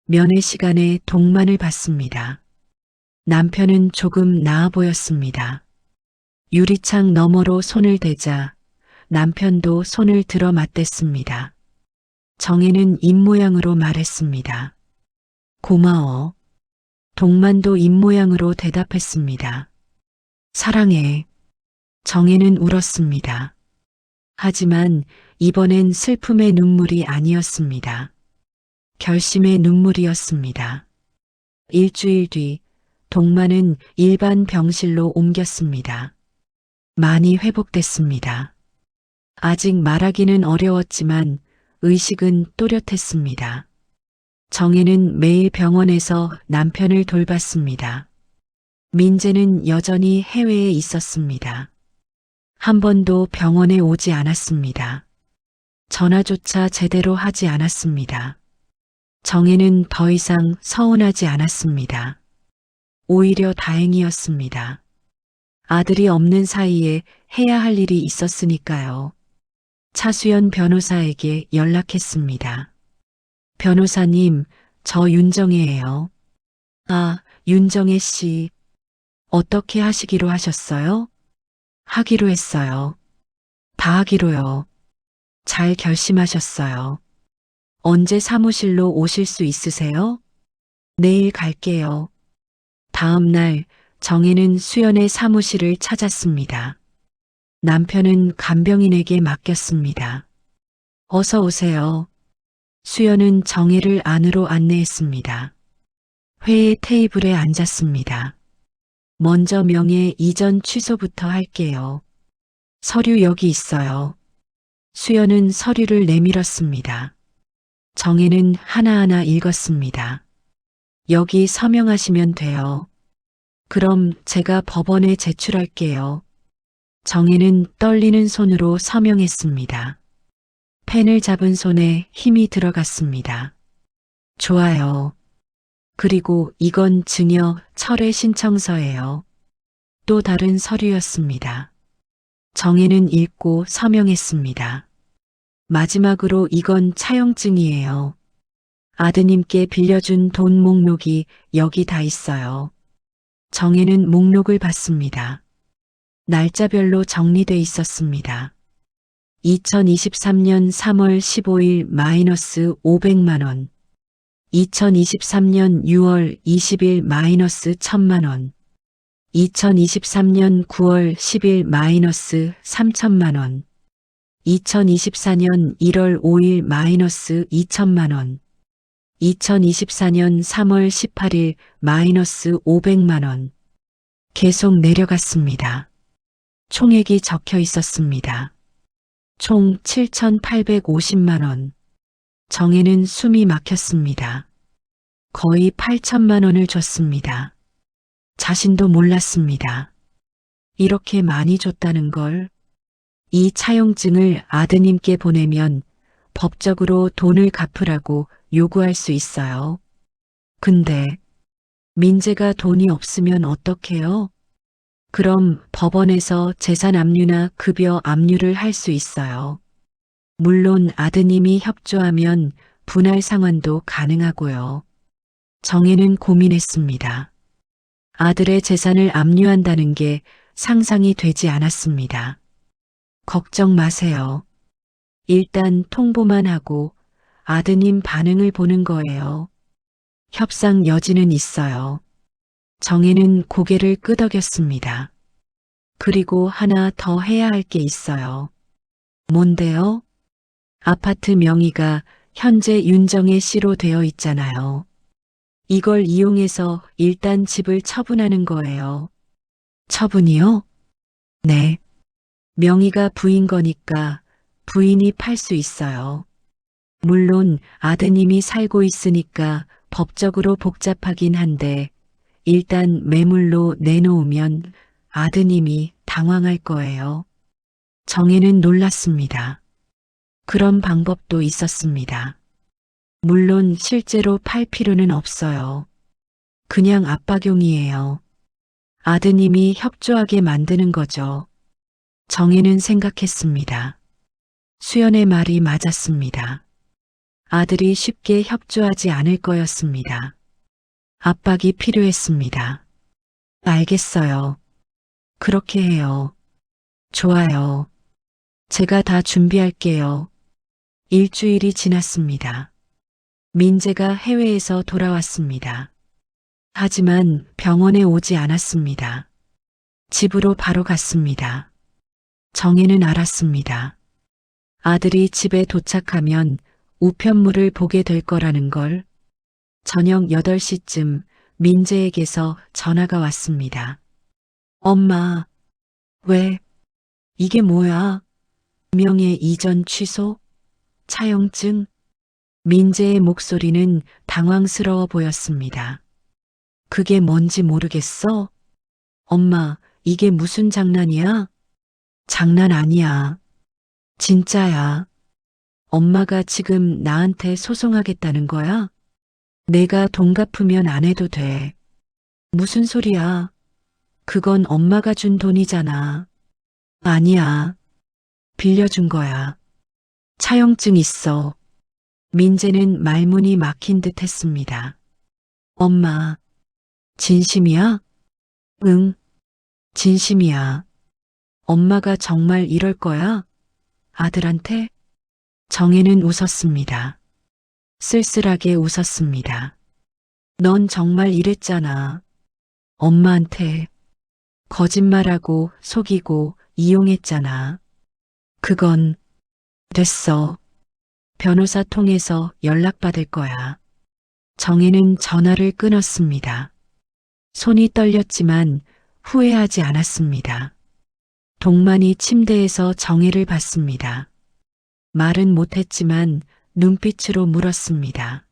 B: 면회 시간에 동만을 봤습니다. 남편은 조금 나아 보였습니다. 유리창 너머로 손을 대자 남편도 손을 들어 맞댔습니다. 정혜는 입모양으로 말했습니다. 고마워. 동만도 입모양으로 대답했습니다. 사랑해. 정혜는 울었습니다. 하지만 이번엔 슬픔의 눈물이 아니었습니다. 결심의 눈물이었습니다. 일주일 뒤 동만은 일반 병실로 옮겼습니다. 많이 회복됐습니다. 아직 말하기는 어려웠지만 의식은 또렷했습니다. 정혜는 매일 병원에서 남편을 돌봤습니다. 민재는 여전히 해외에 있었습니다. 한 번도 병원에 오지 않았습니다. 전화조차 제대로 하지 않았습니다. 정혜는 더 이상 서운하지 않았습니다. 오히려 다행이었습니다. 아들이 없는 사이에 해야 할 일이 있었으니까요. 차수연 변호사에게 연락했습니다. 변호사님, 저 윤정혜예요. 아, 윤정혜 씨. 어떻게 하시기로 하셨어요? 하기로 했어요. 다 하기로요. 잘 결심하셨어요. 언제 사무실로 오실 수 있으세요? 내일 갈게요. 다음 날 정혜는 수연의 사무실을 찾았습니다. 남편은 간병인에게 맡겼습니다. 어서 오세요. 수연은 정혜를 안으로 안내했습니다. 회의 테이블에 앉았습니다. 먼저 명예 이전 취소부터 할게요. 서류 여기 있어요. 수연은 서류를 내밀었습니다. 정혜는 하나하나 읽었습니다. 여기 서명하시면 돼요. 그럼 제가 법원에 제출할게요. 정혜는 떨리는 손으로 서명했습니다. 펜을 잡은 손에 힘이 들어갔습니다. 좋아요. 그리고 이건 증여 철회 신청서예요. 또 다른 서류였습니다. 정혜는 읽고 서명했습니다. 마지막으로 이건 차용증이에요. 아드님께 빌려준 돈 목록이 여기 다 있어요. 정혜는 목록을 봤습니다. 날짜별로 정리돼 있었습니다. 2023년 3월 15일 마이너스 500만 원. 2023년 6월 20일 마이너스 1000만 원. 2023년 9월 10일 마이너스 3000만 원. 2024년 1월 5일 마이너스 2000만 원. 2024년 3월 18일 마이너스 500만 원. 계속 내려갔습니다. 총액이 적혀 있었습니다. 총 7,850만 원. 정혜는 숨이 막혔습니다. 거의 8천만 원을 줬습니다. 자신도 몰랐습니다. 이렇게 많이 줬다는 걸. 이 차용증을 아드님께 보내면 법적으로 돈을 갚으라고 요구할 수 있어요. 근데 민재가 돈이 없으면 어떡해요? 그럼 법원에서 재산 압류나 급여 압류를 할 수 있어요. 물론 아드님이 협조하면 분할 상환도 가능하고요. 정혜는 고민했습니다. 아들의 재산을 압류한다는 게 상상이 되지 않았습니다. 걱정 마세요. 일단 통보만 하고 아드님 반응을 보는 거예요. 협상 여지는 있어요. 정혜는 고개를 끄덕였습니다. 그리고 하나 더 해야 할 게 있어요. 뭔데요? 아파트 명의가 현재 윤정혜 씨로 되어 있잖아요. 이걸 이용해서 일단 집을 처분하는 거예요. 처분이요? 네. 명의가 부인 거니까 부인이 팔 수 있어요. 물론 아드님이 살고 있으니까 법적으로 복잡하긴 한데 일단 매물로 내놓으면 아드님이 당황할 거예요. 정혜는 놀랐습니다. 그런 방법도 있었습니다. 물론 실제로 팔 필요는 없어요. 그냥 압박용이에요. 아드님이 협조하게 만드는 거죠. 정혜는 생각했습니다. 수연의 말이 맞았습니다. 아들이 쉽게 협조하지 않을 거였습니다. 압박이 필요했습니다. 알겠어요. 그렇게 해요. 좋아요. 제가 다 준비할게요. 일주일이 지났습니다. 민재가 해외에서 돌아왔습니다. 하지만 병원에 오지 않았습니다. 집으로 바로 갔습니다. 정혜는 알았습니다. 아들이 집에 도착하면 우편물을 보게 될 거라는 걸. 저녁 8시쯤 민재에게서 전화가 왔습니다. 엄마, 왜? 이게 뭐야? 명예 이전 취소? 차용증? 민재의 목소리는 당황스러워 보였습니다. 그게 뭔지 모르겠어? 엄마, 이게 무슨 장난이야? 장난 아니야. 진짜야. 엄마가 지금 나한테 소송하겠다는 거야? 내가 돈 갚으면 안 해도 돼. 무슨 소리야? 그건 엄마가 준 돈이잖아. 아니야. 빌려준 거야. 차용증 있어. 민재는 말문이 막힌 듯 했습니다. 엄마, 진심이야? 응, 진심이야. 엄마가 정말 이럴 거야? 아들한테? 정혜는 웃었습니다. 쓸쓸하게 웃었습니다. 넌 정말 이랬잖아. 엄마한테 거짓말하고 속이고 이용했잖아. 그건 됐어. 변호사 통해서 연락받을 거야. 정혜는 전화를 끊었습니다. 손이 떨렸지만 후회하지 않았습니다. 동만이 침대에서 정혜를 봤습니다. 말은 못했지만 눈빛으로 물었습니다.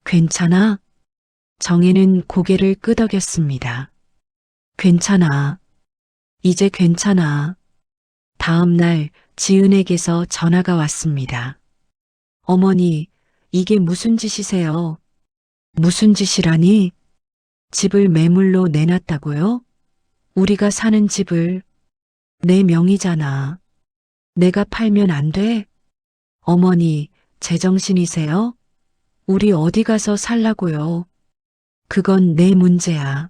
B: 괜찮아? 정혜는 고개를 끄덕였습니다. 괜찮아. 이제 괜찮아. 다음 날 지은에게서 전화가 왔습니다. 어머니, 이게 무슨 짓이세요? 무슨 짓이라니? 집을 매물로 내놨다고요? 우리가 사는 집을 내 명의잖아. 내가 팔면 안 돼? 어머니, 제정신이세요? 우리 어디 가서 살라고요? 그건 내 문제야.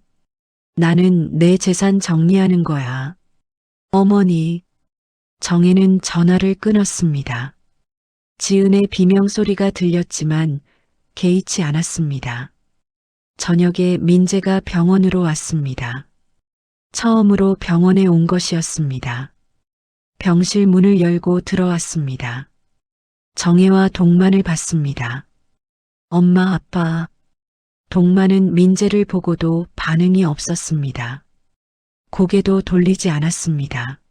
B: 나는 내 재산 정리하는 거야. 어머니, 정혜는 전화를 끊었습니다. 지은의 비명소리가 들렸지만 개의치 않았습니다. 저녁에 민재가 병원으로 왔습니다. 처음으로 병원에 온 것이었습니다. 병실 문을 열고 들어왔습니다. 정혜와 동만을 봤습니다. 엄마, 아빠. 동만은 민재를 보고도 반응이 없었습니다. 고개도 돌리지 않았습니다.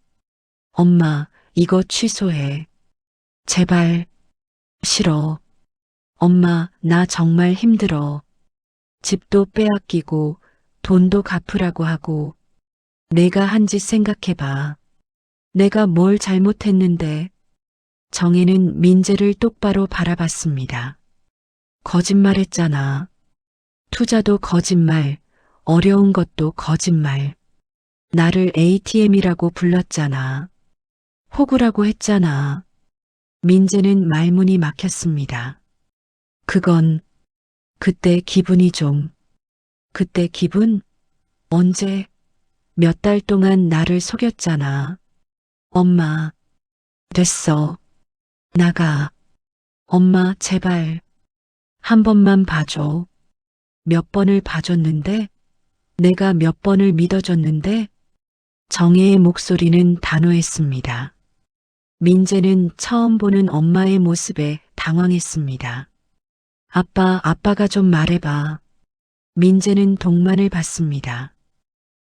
B: 엄마, 이거 취소해. 제발. 싫어. 엄마, 나 정말 힘들어. 집도 빼앗기고 돈도 갚으라고 하고 내가 한 짓 생각해봐. 내가 뭘 잘못했는데. 정혜는 민재를 똑바로 바라봤습니다. 거짓말했잖아. 투자도 거짓말, 어려운 것도 거짓말. 나를 ATM이라고 불렀잖아. 호구라고 했잖아. 민재는 말문이 막혔습니다. 그건 그때 기분이 좀. 그때 기분? 언제? 몇 달 동안 나를 속였잖아. 엄마. 됐어. 나가. 엄마, 제발. 한 번만 봐줘. 몇 번을 봐줬는데? 내가 몇 번을 믿어줬는데? 정혜의 목소리는 단호했습니다. 민재는 처음 보는 엄마의 모습에 당황했습니다. 아빠가 좀 말해봐. 민재는 동만을 봤습니다.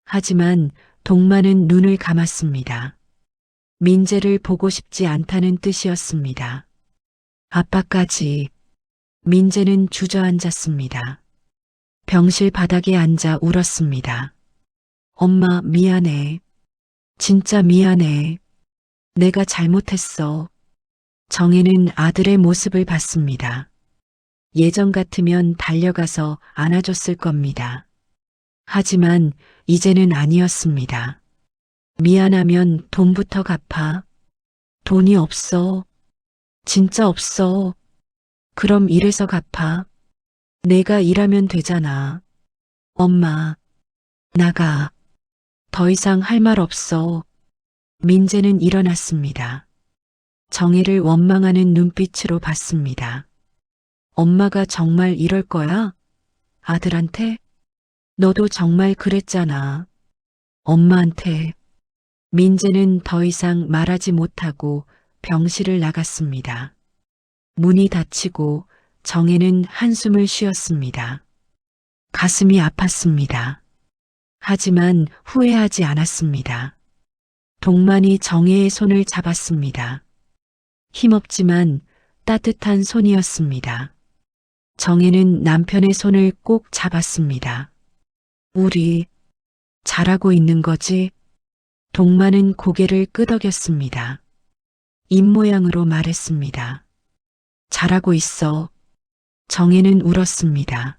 B: 하지만 동만은 눈을 감았습니다. 민재를 보고 싶지 않다는 뜻이었습니다. 아빠까지. 민재는 주저앉았습니다. 병실 바닥에 앉아 울었습니다. 엄마, 미안해. 진짜 미안해. 내가 잘못했어. 정혜는 아들의 모습을 봤습니다. 예전 같으면 달려가서 안아줬을 겁니다. 하지만 이제는 아니었습니다. 미안하면 돈부터 갚아. 돈이 없어. 진짜 없어. 그럼 일해서 갚아. 내가 일하면 되잖아. 엄마, 나가. 더 이상 할 말 없어. 민재는 일어났습니다. 정혜를 원망하는 눈빛으로 봤습니다. 엄마가 정말 이럴 거야? 아들한테? 너도 정말 그랬잖아. 엄마한테. 민재는 더 이상 말하지 못하고 병실을 나갔습니다. 문이 닫히고 정혜는 한숨을 쉬었습니다. 가슴이 아팠습니다. 하지만 후회하지 않았습니다. 동만이 정혜의 손을 잡았습니다. 힘없지만 따뜻한 손이었습니다. 정혜는 남편의 손을 꼭 잡았습니다. 우리 잘하고 있는 거지? 동만은 고개를 끄덕였습니다. 입모양으로 말했습니다. 잘하고 있어. 정혜는 울었습니다.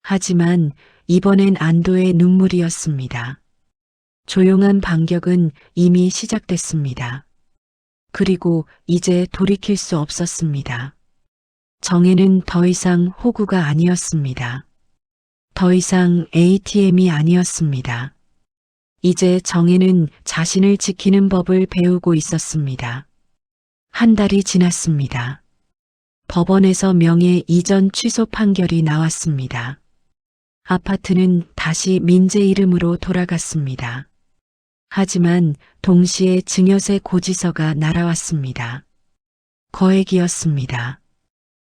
B: 하지만 이번엔 안도의 눈물이었습니다. 조용한 반격은 이미 시작됐습니다. 그리고 이제 돌이킬 수 없었습니다. 정혜는 더 이상 호구가 아니었습니다. 더 이상 ATM이 아니었습니다. 이제 정혜는 자신을 지키는 법을 배우고 있었습니다. 한 달이 지났습니다. 법원에서 명예 이전 취소 판결이 나왔습니다. 아파트는 다시 민재 이름으로 돌아갔습니다. 하지만 동시에 증여세 고지서가 날아왔습니다. 거액이었습니다.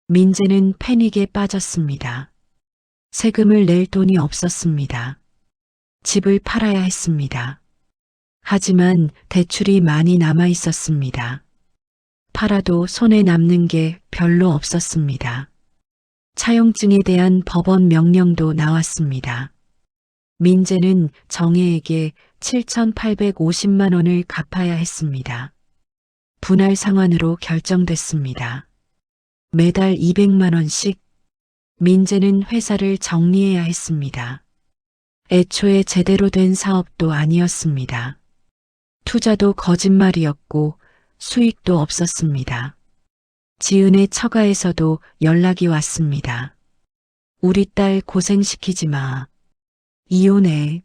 B: 민재는 패닉에 빠졌습니다. 세금을 낼 돈이 없었습니다. 집을 팔아야 했습니다. 하지만 대출이 많이 남아 있었습니다. 팔아도 손에 남는 게 별로 없었습니다. 차용증에 대한 법원 명령도 나왔습니다. 민재는 정혜에게 7,850만 원을 갚아야 했습니다. 분할 상환으로 결정됐습니다. 매달 200만 원씩. 민재는 회사를 정리해야 했습니다. 애초에 제대로 된 사업도 아니었습니다. 투자도 거짓말이었고 수익도 없었습니다. 지은의 처가에서도 연락이 왔습니다. 우리 딸 고생시키지 마. 이혼해.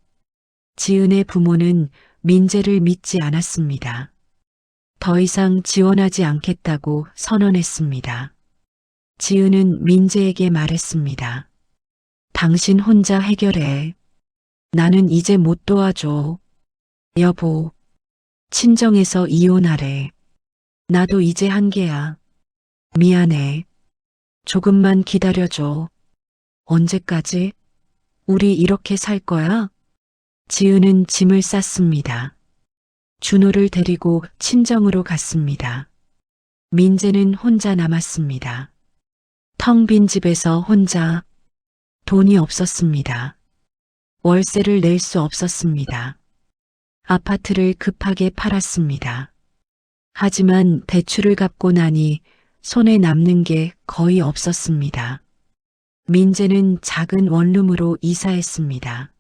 B: 지은의 부모는 민재를 믿지 않았습니다. 더 이상 지원하지 않겠다고 선언했습니다. 지은은 민재에게 말했습니다. 당신 혼자 해결해. 나는 이제 못 도와줘. 여보, 친정에서 이혼하래. 나도 이제 한계야. 미안해. 조금만 기다려줘. 언제까지? 우리 이렇게 살 거야? 지은은 짐을 쌌습니다. 준호를 데리고 친정으로 갔습니다. 민재는 혼자 남았습니다. 텅 빈 집에서 혼자. 돈이 없었습니다. 월세를 낼 수 없었습니다. 아파트를 급하게 팔았습니다. 하지만 대출을 갚고 나니 손에 남는 게 거의 없었습니다. 민재는 작은 원룸으로 이사했습니다.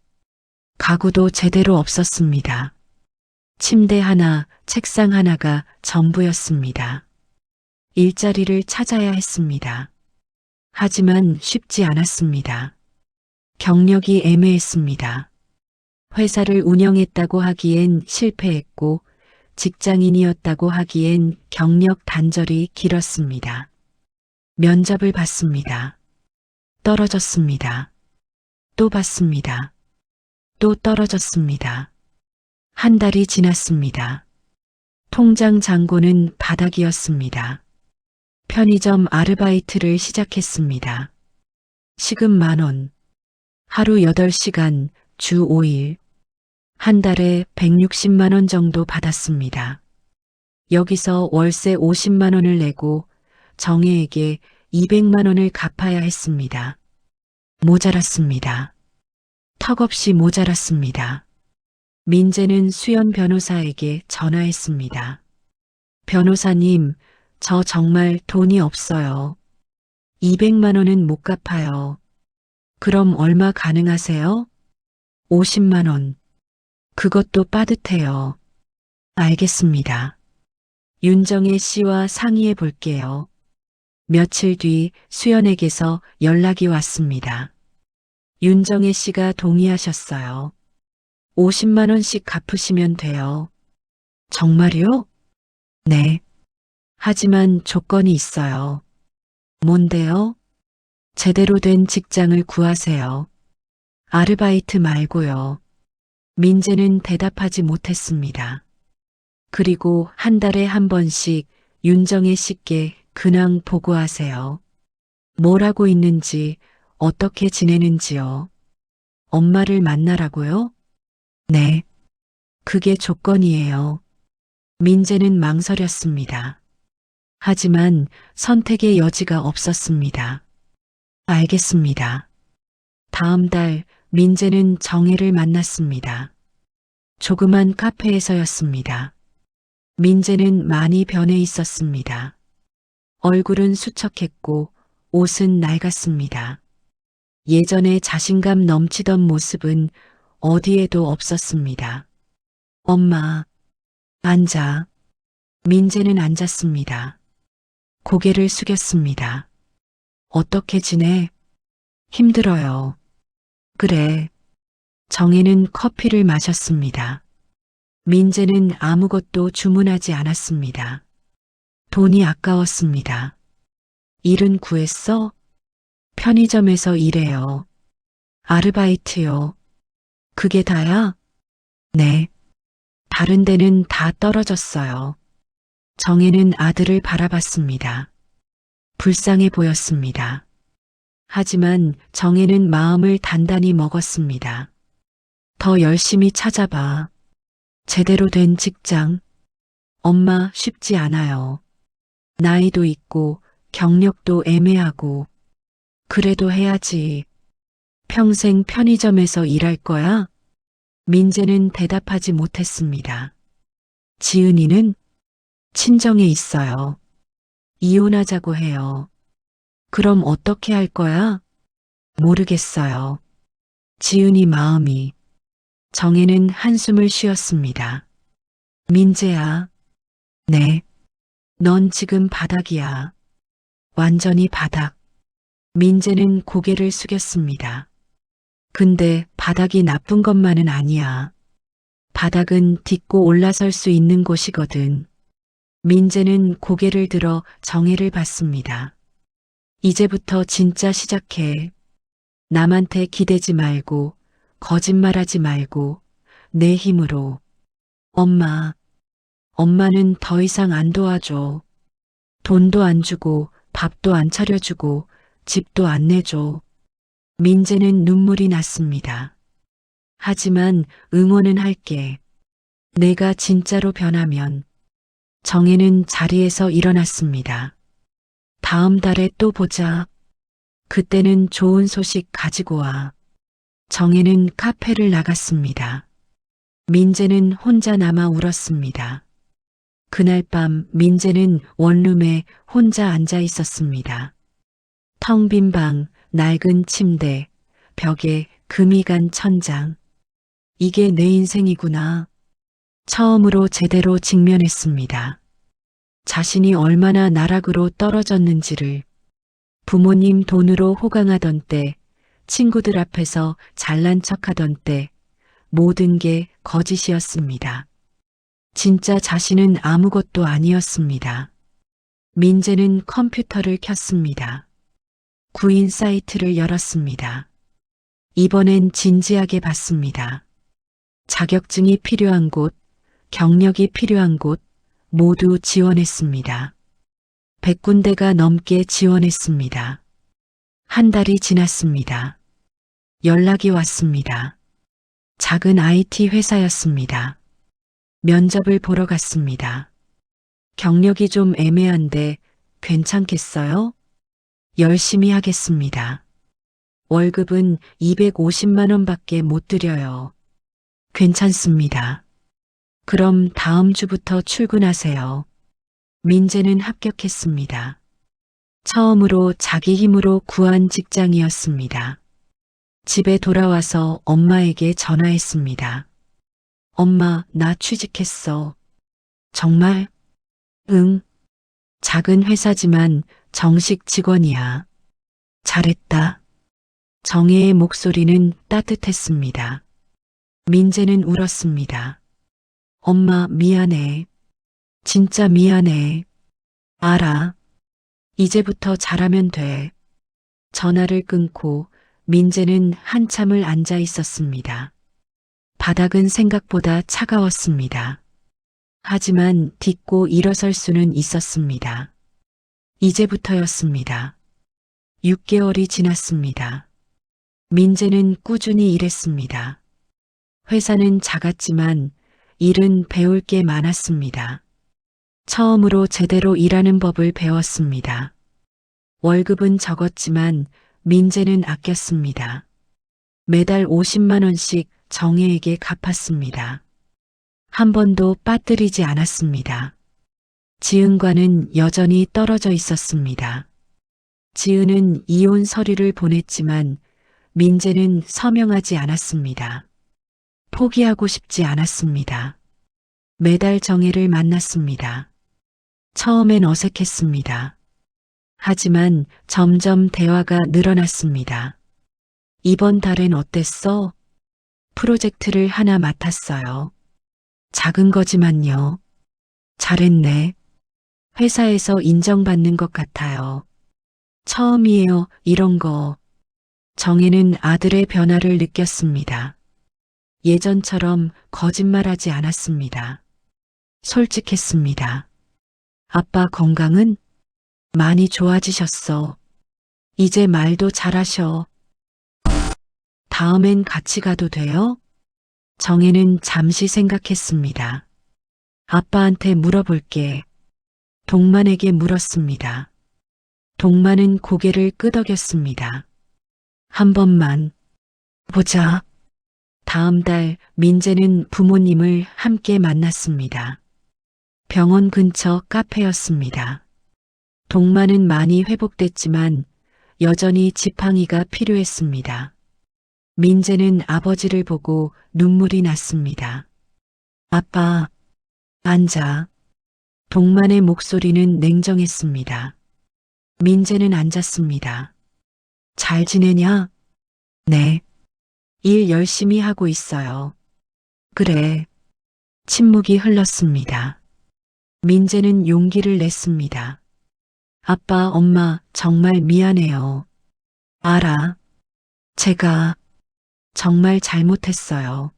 B: 가구도 제대로 없었습니다. 침대 하나, 책상 하나가 전부였습니다. 일자리를 찾아야 했습니다. 하지만 쉽지 않았습니다. 경력이 애매했습니다. 회사를 운영했다고 하기엔 실패했고 직장인이었다고 하기엔 경력 단절이 길었습니다. 면접을 봤습니다. 떨어졌습니다. 또 봤습니다. 또 떨어졌습니다. 한 달이 지났습니다. 통장 잔고는 바닥이었습니다. 편의점 아르바이트를 시작했습니다. 시급 10,000원. 하루 8시간, 주 5일. 한 달에 160만 원 정도 받았습니다. 여기서 월세 50만 원을 내고 정혜에게 200만 원을 갚아야 했습니다. 모자랐습니다. 턱없이 모자랐습니다. 민재는 수연 변호사에게 전화했습니다. 변호사님, 저 정말 돈이 없어요. 200만 원은 못 갚아요. 그럼 얼마 가능하세요? 50만 원. 그것도 빠듯해요. 알겠습니다. 윤정혜 씨와 상의해 볼게요. 며칠 뒤 수연에게서 연락이 왔습니다. 윤정혜 씨가 동의하셨어요. 50만 원씩 갚으시면 돼요. 정말요? 네. 하지만 조건이 있어요. 뭔데요? 제대로 된 직장을 구하세요. 아르바이트 말고요. 민재는 대답하지 못했습니다. 그리고 한 달에 한 번씩 윤정혜 씨께 근황 보고하세요. 뭘 하고 있는지, 어떻게 지내는지요. 엄마를 만나라고요? 네. 그게 조건이에요. 민재는 망설였습니다. 하지만 선택의 여지가 없었습니다. 알겠습니다. 다음 달 민재는 정혜를 만났습니다. 조그만 카페에서였습니다. 민재는 많이 변해 있었습니다. 얼굴은 수척했고 옷은 낡았습니다. 예전에 자신감 넘치던 모습은 어디에도 없었습니다. 엄마, 앉아. 민재는 앉았습니다. 고개를 숙였습니다. 어떻게 지내? 힘들어요. 그래. 정혜는 커피를 마셨습니다. 민재는 아무것도 주문하지 않았습니다. 돈이 아까웠습니다. 일은 구했어? 편의점에서 일해요. 아르바이트요. 그게 다야? 네. 다른 데는 다 떨어졌어요. 정혜는 아들을 바라봤습니다. 불쌍해 보였습니다. 하지만 정혜는 마음을 단단히 먹었습니다. 더 열심히 찾아봐. 제대로 된 직장. 엄마 쉽지 않아요. 나이도 있고 경력도 애매하고. 그래도 해야지. 평생 편의점에서 일할 거야? 민재는 대답하지 못했습니다. 지은이는 친정에 있어요. 이혼하자고 해요. 그럼 어떻게 할 거야? 모르겠어요. 지은이 마음이. 정혜는 한숨을 쉬었습니다. 민재야. 네. 넌 지금 바닥이야. 완전히 바닥. 민재는 고개를 숙였습니다. 근데 바닥이 나쁜 것만은 아니야. 바닥은 딛고 올라설 수 있는 곳이거든. 민재는 고개를 들어 정혜를 봤습니다. 이제부터 진짜 시작해. 남한테 기대지 말고, 거짓말하지 말고, 내 힘으로. 엄마는 더 이상 안 도와줘. 돈도 안 주고, 밥도 안 차려주고, 집도 안 내줘. 민재는 눈물이 났습니다. 하지만 응원은 할게. 내가 진짜로 변하면. 정혜는 자리에서 일어났습니다. 다음 달에 또 보자. 그때는 좋은 소식 가지고 와. 정혜는 카페를 나갔습니다. 민재는 혼자 남아 울었습니다. 그날 밤 민재는 원룸에 혼자 앉아 있었습니다. 텅 빈 방, 낡은 침대, 벽에 금이 간 천장. 이게 내 인생이구나. 처음으로 제대로 직면했습니다. 자신이 얼마나 나락으로 떨어졌는지를. 부모님 돈으로 호강하던 때, 친구들 앞에서 잘난 척하던 때, 모든 게 거짓이었습니다. 진짜 자신은 아무것도 아니었습니다. 민재는 컴퓨터를 켰습니다. 구인 사이트를 열었습니다. 이번엔 진지하게 봤습니다. 자격증이 필요한 곳, 경력이 필요한 곳 모두 지원했습니다. 100군데가 넘게 지원했습니다. 한 달이 지났습니다. 연락이 왔습니다. 작은 IT 회사였습니다. 면접을 보러 갔습니다. 경력이 좀 애매한데 괜찮겠어요? 열심히 하겠습니다. 월급은 250만 원밖에 못 드려요. 괜찮습니다. 그럼 다음 주부터 출근하세요. 민재는 합격했습니다. 처음으로 자기 힘으로 구한 직장이었습니다. 집에 돌아와서 엄마에게 전화했습니다. 엄마, 나 취직했어. 정말? 응. 작은 회사지만 정식 직원이야. 잘했다. 정혜의 목소리는 따뜻했습니다. 민재는 울었습니다. 엄마, 미안해. 진짜 미안해. 알아. 이제부터 잘하면 돼. 전화를 끊고 민재는 한참을 앉아 있었습니다. 바닥은 생각보다 차가웠습니다. 하지만 딛고 일어설 수는 있었습니다. 이제부터였습니다. 6개월이 지났습니다. 민재는 꾸준히 일했습니다. 회사는 작았지만 일은 배울 게 많았습니다. 처음으로 제대로 일하는 법을 배웠습니다. 월급은 적었지만 민재는 아꼈습니다. 매달 50만 원씩 정혜에게 갚았습니다. 한 번도 빠뜨리지 않았습니다. 지은과는 여전히 떨어져 있었습니다. 지은은 이혼 서류를 보냈지만 민재는 서명하지 않았습니다. 포기하고 싶지 않았습니다. 매달 정혜를 만났습니다. 처음엔 어색했습니다. 하지만 점점 대화가 늘어났습니다. 이번 달엔 어땠어? 프로젝트를 하나 맡았어요. 작은 거지만요. 잘했네. 회사에서 인정받는 것 같아요. 처음이에요, 이런 거. 정혜는 아들의 변화를 느꼈습니다. 예전처럼 거짓말하지 않았습니다. 솔직했습니다. 아빠 건강은? 많이 좋아지셨어. 이제 말도 잘하셔. 다음엔 같이 가도 돼요? 정혜는 잠시 생각했습니다. 아빠한테 물어볼게. 동만에게 물었습니다. 동만은 고개를 끄덕였습니다. 한 번만 보자. 다음 달 민재는 부모님을 함께 만났습니다. 병원 근처 카페였습니다. 동만은 많이 회복됐지만 여전히 지팡이가 필요했습니다. 민재는 아버지를 보고 눈물이 났습니다. 아빠, 앉아. 동만의 목소리는 냉정했습니다. 민재는 앉았습니다. 잘 지내냐? 네. 일 열심히 하고 있어요. 그래. 침묵이 흘렀습니다. 민재는 용기를 냈습니다. 아빠, 엄마, 정말 미안해요. 알아. 제가 정말 잘못했어요.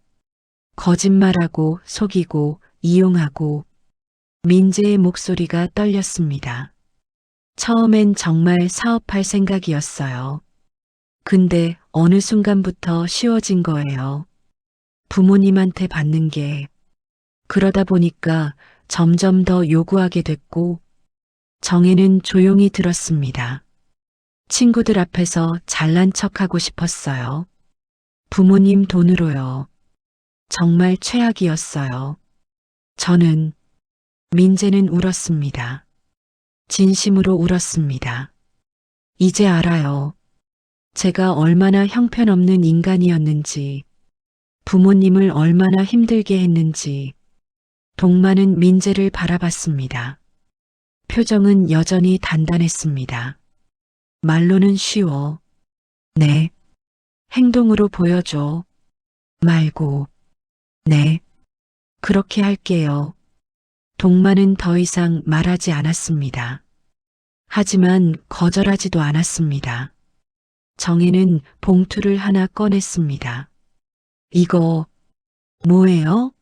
B: 거짓말하고 속이고 이용하고. 민재의 목소리가 떨렸습니다. 처음엔 정말 사업할 생각이었어요. 근데 어느 순간부터 쉬워진 거예요. 부모님한테 받는 게. 그러다 보니까 점점 더 요구하게 됐고, 정혜는 조용히 들었습니다. 친구들 앞에서 잘난 척하고 싶었어요. 부모님 돈으로요. 정말 최악이었어요. 저는, 민재는 울었습니다. 진심으로 울었습니다. 이제 알아요. 제가 얼마나 형편없는 인간이었는지, 부모님을 얼마나 힘들게 했는지. 동만은 민재를 바라봤습니다. 표정은 여전히 단단했습니다. 말로는 쉬워. 네. 행동으로 보여줘. 말고. 네. 그렇게 할게요. 동만은 더 이상 말하지 않았습니다. 하지만 거절하지도 않았습니다. 정혜는 봉투를 하나 꺼냈습니다. 이거 뭐예요?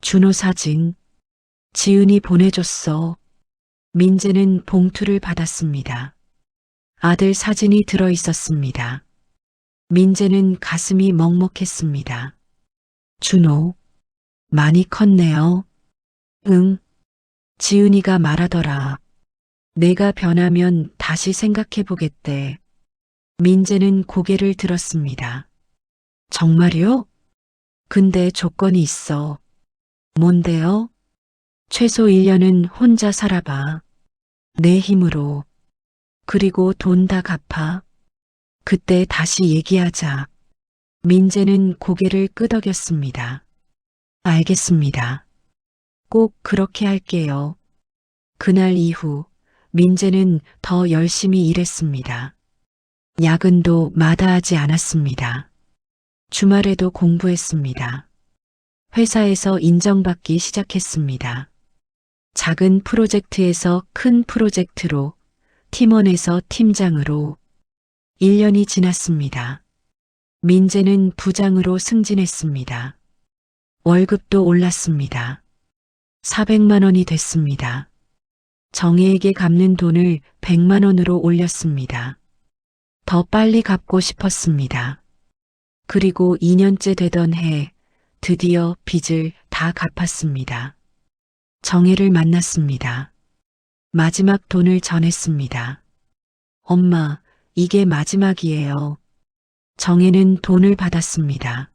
B: 준호 사진. 지은이 보내줬어. 민재는 봉투를 받았습니다. 아들 사진이 들어 있었습니다. 민재는 가슴이 먹먹했습니다. 준호, 많이 컸네요. 응. 지은이가 말하더라. 내가 변하면 다시 생각해보겠대. 민재는 고개를 들었습니다. 정말요? 근데 조건이 있어. 뭔데요? 최소 1년은 혼자 살아봐. 내 힘으로. 그리고 돈 다 갚아. 그때 다시 얘기하자. 민재는 고개를 끄덕였습니다. 알겠습니다. 꼭 그렇게 할게요. 그날 이후 민재는 더 열심히 일했습니다. 야근도 마다하지 않았습니다. 주말에도 공부했습니다. 회사에서 인정받기 시작했습니다. 작은 프로젝트에서 큰 프로젝트로, 팀원에서 팀장으로. 1년이 지났습니다. 민재는 부장으로 승진했습니다. 월급도 올랐습니다. 400만 원이 됐습니다. 정혜에게 갚는 돈을 100만 원으로 올렸습니다. 더 빨리 갚고 싶었습니다. 그리고 2년째 되던 해 드디어 빚을 다 갚았습니다. 정혜를 만났습니다. 마지막 돈을 전했습니다. 엄마, 이게 마지막이에요. 정혜는 돈을 받았습니다.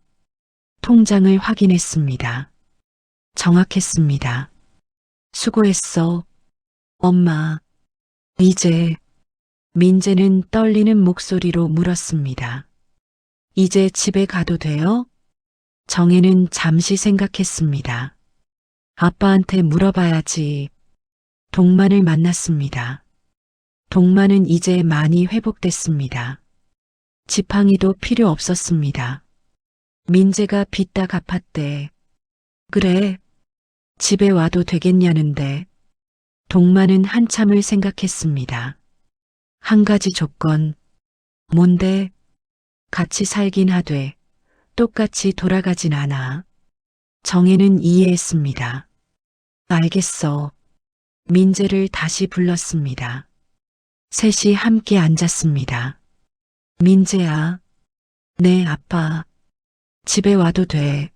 B: 통장을 확인했습니다. 정확했습니다. 수고했어. 엄마, 이제. 민재는 떨리는 목소리로 물었습니다. 이제 집에 가도 돼요? 정혜는 잠시 생각했습니다. 아빠한테 물어봐야지. 동만을 만났습니다. 동만은 이제 많이 회복됐습니다. 지팡이도 필요 없었습니다. 민재가 빚 다 갚았대. 그래, 집에 와도 되겠냐는데. 동만은 한참을 생각했습니다. 한 가지 조건. 뭔데? 같이 살긴 하되 똑같이 돌아가진 않아. 정혜는 이해했습니다. 알겠어. 민재를 다시 불렀습니다. 셋이 함께 앉았습니다. 민재야. 네, 아빠. 집에 와도 돼.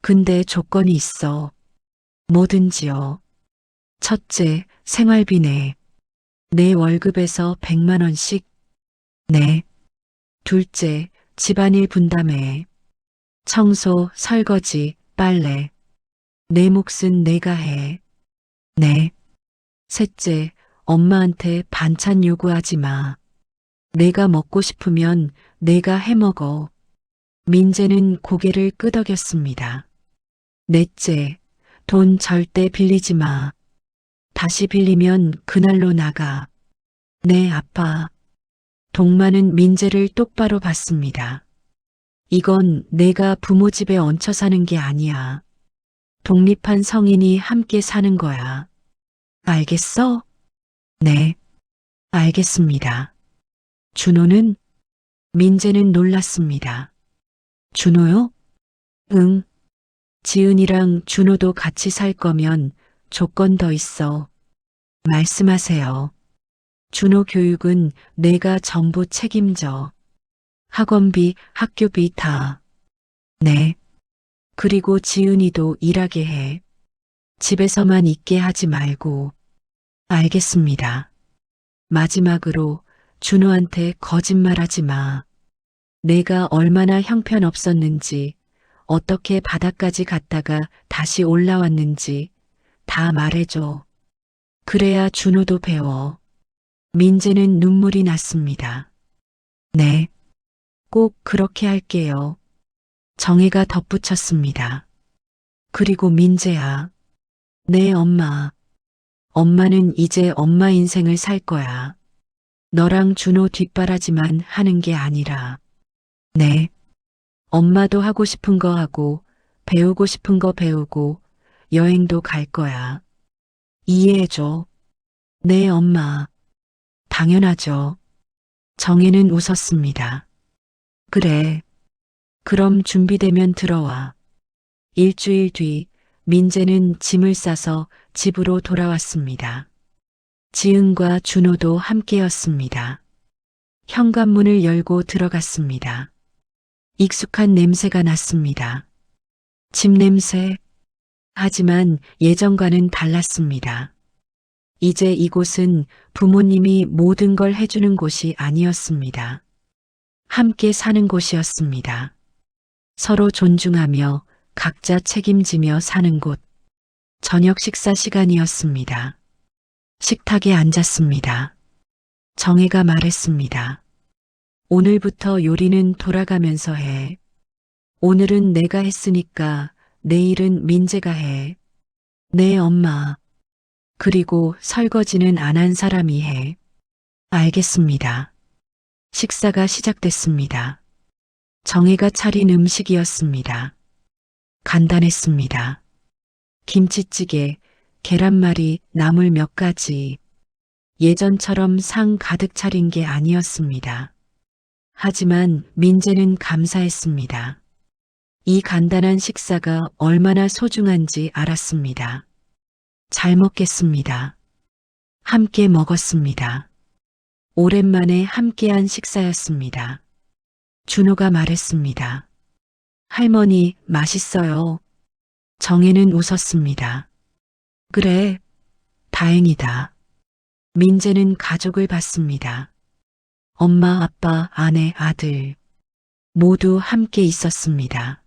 B: 근데 조건이 있어. 뭐든지요. 첫째, 생활비 내. 내 월급에서 100만 원씩. 네. 둘째, 집안일 분담해. 청소, 설거지, 빨래. 내 몫은 내가 해. 네. 셋째, 엄마한테 반찬 요구하지 마. 내가 먹고 싶으면 내가 해 먹어. 민재는 고개를 끄덕였습니다. 넷째, 돈 절대 빌리지 마. 다시 빌리면 그날로 나가. 네, 아빠. 동마는 민재를 똑바로 봤습니다. 이건 내가 부모 집에 얹혀 사는 게 아니야. 독립한 성인이 함께 사는 거야. 알겠어? 네, 알겠습니다. 준호는? 민재는 놀랐습니다. 준호요? 응. 지은이랑 준호도 같이 살 거면 조건 더 있어. 말씀하세요. 준호 교육은 내가 전부 책임져. 학원비, 학교비 다. 네. 그리고 지은이도 일하게 해. 집에서만 있게 하지 말고. 알겠습니다. 마지막으로 준호한테 거짓말하지 마. 내가 얼마나 형편없었는지, 어떻게 바닥까지 갔다가 다시 올라왔는지 다 말해줘. 그래야 준호도 배워. 민재는 눈물이 났습니다. 네, 꼭 그렇게 할게요. 정혜가 덧붙였습니다. 그리고 민재야, 네 엄마. 엄마는 이제 엄마 인생을 살 거야. 너랑 준호 뒷바라지만 하는 게 아니라. 네. 엄마도 하고 싶은 거 하고, 배우고 싶은 거 배우고, 여행도 갈 거야. 이해해줘. 네, 엄마. 당연하죠. 정혜는 웃었습니다. 그래. 그럼 준비되면 들어와. 일주일 뒤, 민재는 짐을 싸서 집으로 돌아왔습니다. 지은과 준호도 함께였습니다. 현관문을 열고 들어갔습니다. 익숙한 냄새가 났습니다. 집 냄새. 하지만 예전과는 달랐습니다. 이제 이곳은 부모님이 모든 걸 해주는 곳이 아니었습니다. 함께 사는 곳이었습니다. 서로 존중하며 각자 책임지며 사는 곳. 저녁 식사 시간이었습니다. 식탁에 앉았습니다. 정혜가 말했습니다. 오늘부터 요리는 돌아가면서 해. 오늘은 내가 했으니까 내일은 민재가 해. 네, 엄마. 그리고 설거지는 안 한 사람이 해. 알겠습니다. 식사가 시작됐습니다. 정혜가 차린 음식이었습니다. 간단했습니다. 김치찌개, 계란말이, 나물 몇 가지. 예전처럼 상 가득 차린 게 아니었습니다. 하지만 민재는 감사했습니다. 이 간단한 식사가 얼마나 소중한지 알았습니다. 잘 먹겠습니다. 함께 먹었습니다. 오랜만에 함께한 식사였습니다. 준호가 말했습니다. 할머니, 맛있어요. 정혜는 웃었습니다. 그래, 다행이다. 민재는 가족을 봤습니다. 엄마, 아빠, 아내, 아들 모두 함께 있었습니다.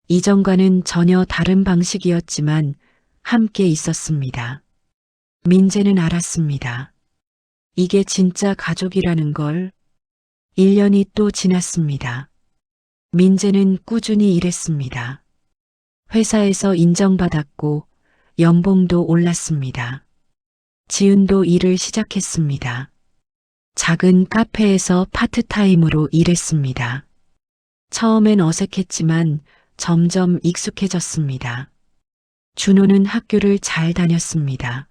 B: 이전과는 전혀 다른 방식이었지만 함께 있었습니다. 민재는 알았습니다. 이게 진짜 가족이라는 걸. 1년이 또 지났습니다. 민재는 꾸준히 일했습니다. 회사에서 인정받았고 연봉도 올랐습니다. 지은도 일을 시작했습니다. 작은 카페에서 파트타임으로 일했습니다. 처음엔 어색했지만 점점 익숙해졌습니다. 준호는 학교를 잘 다녔습니다.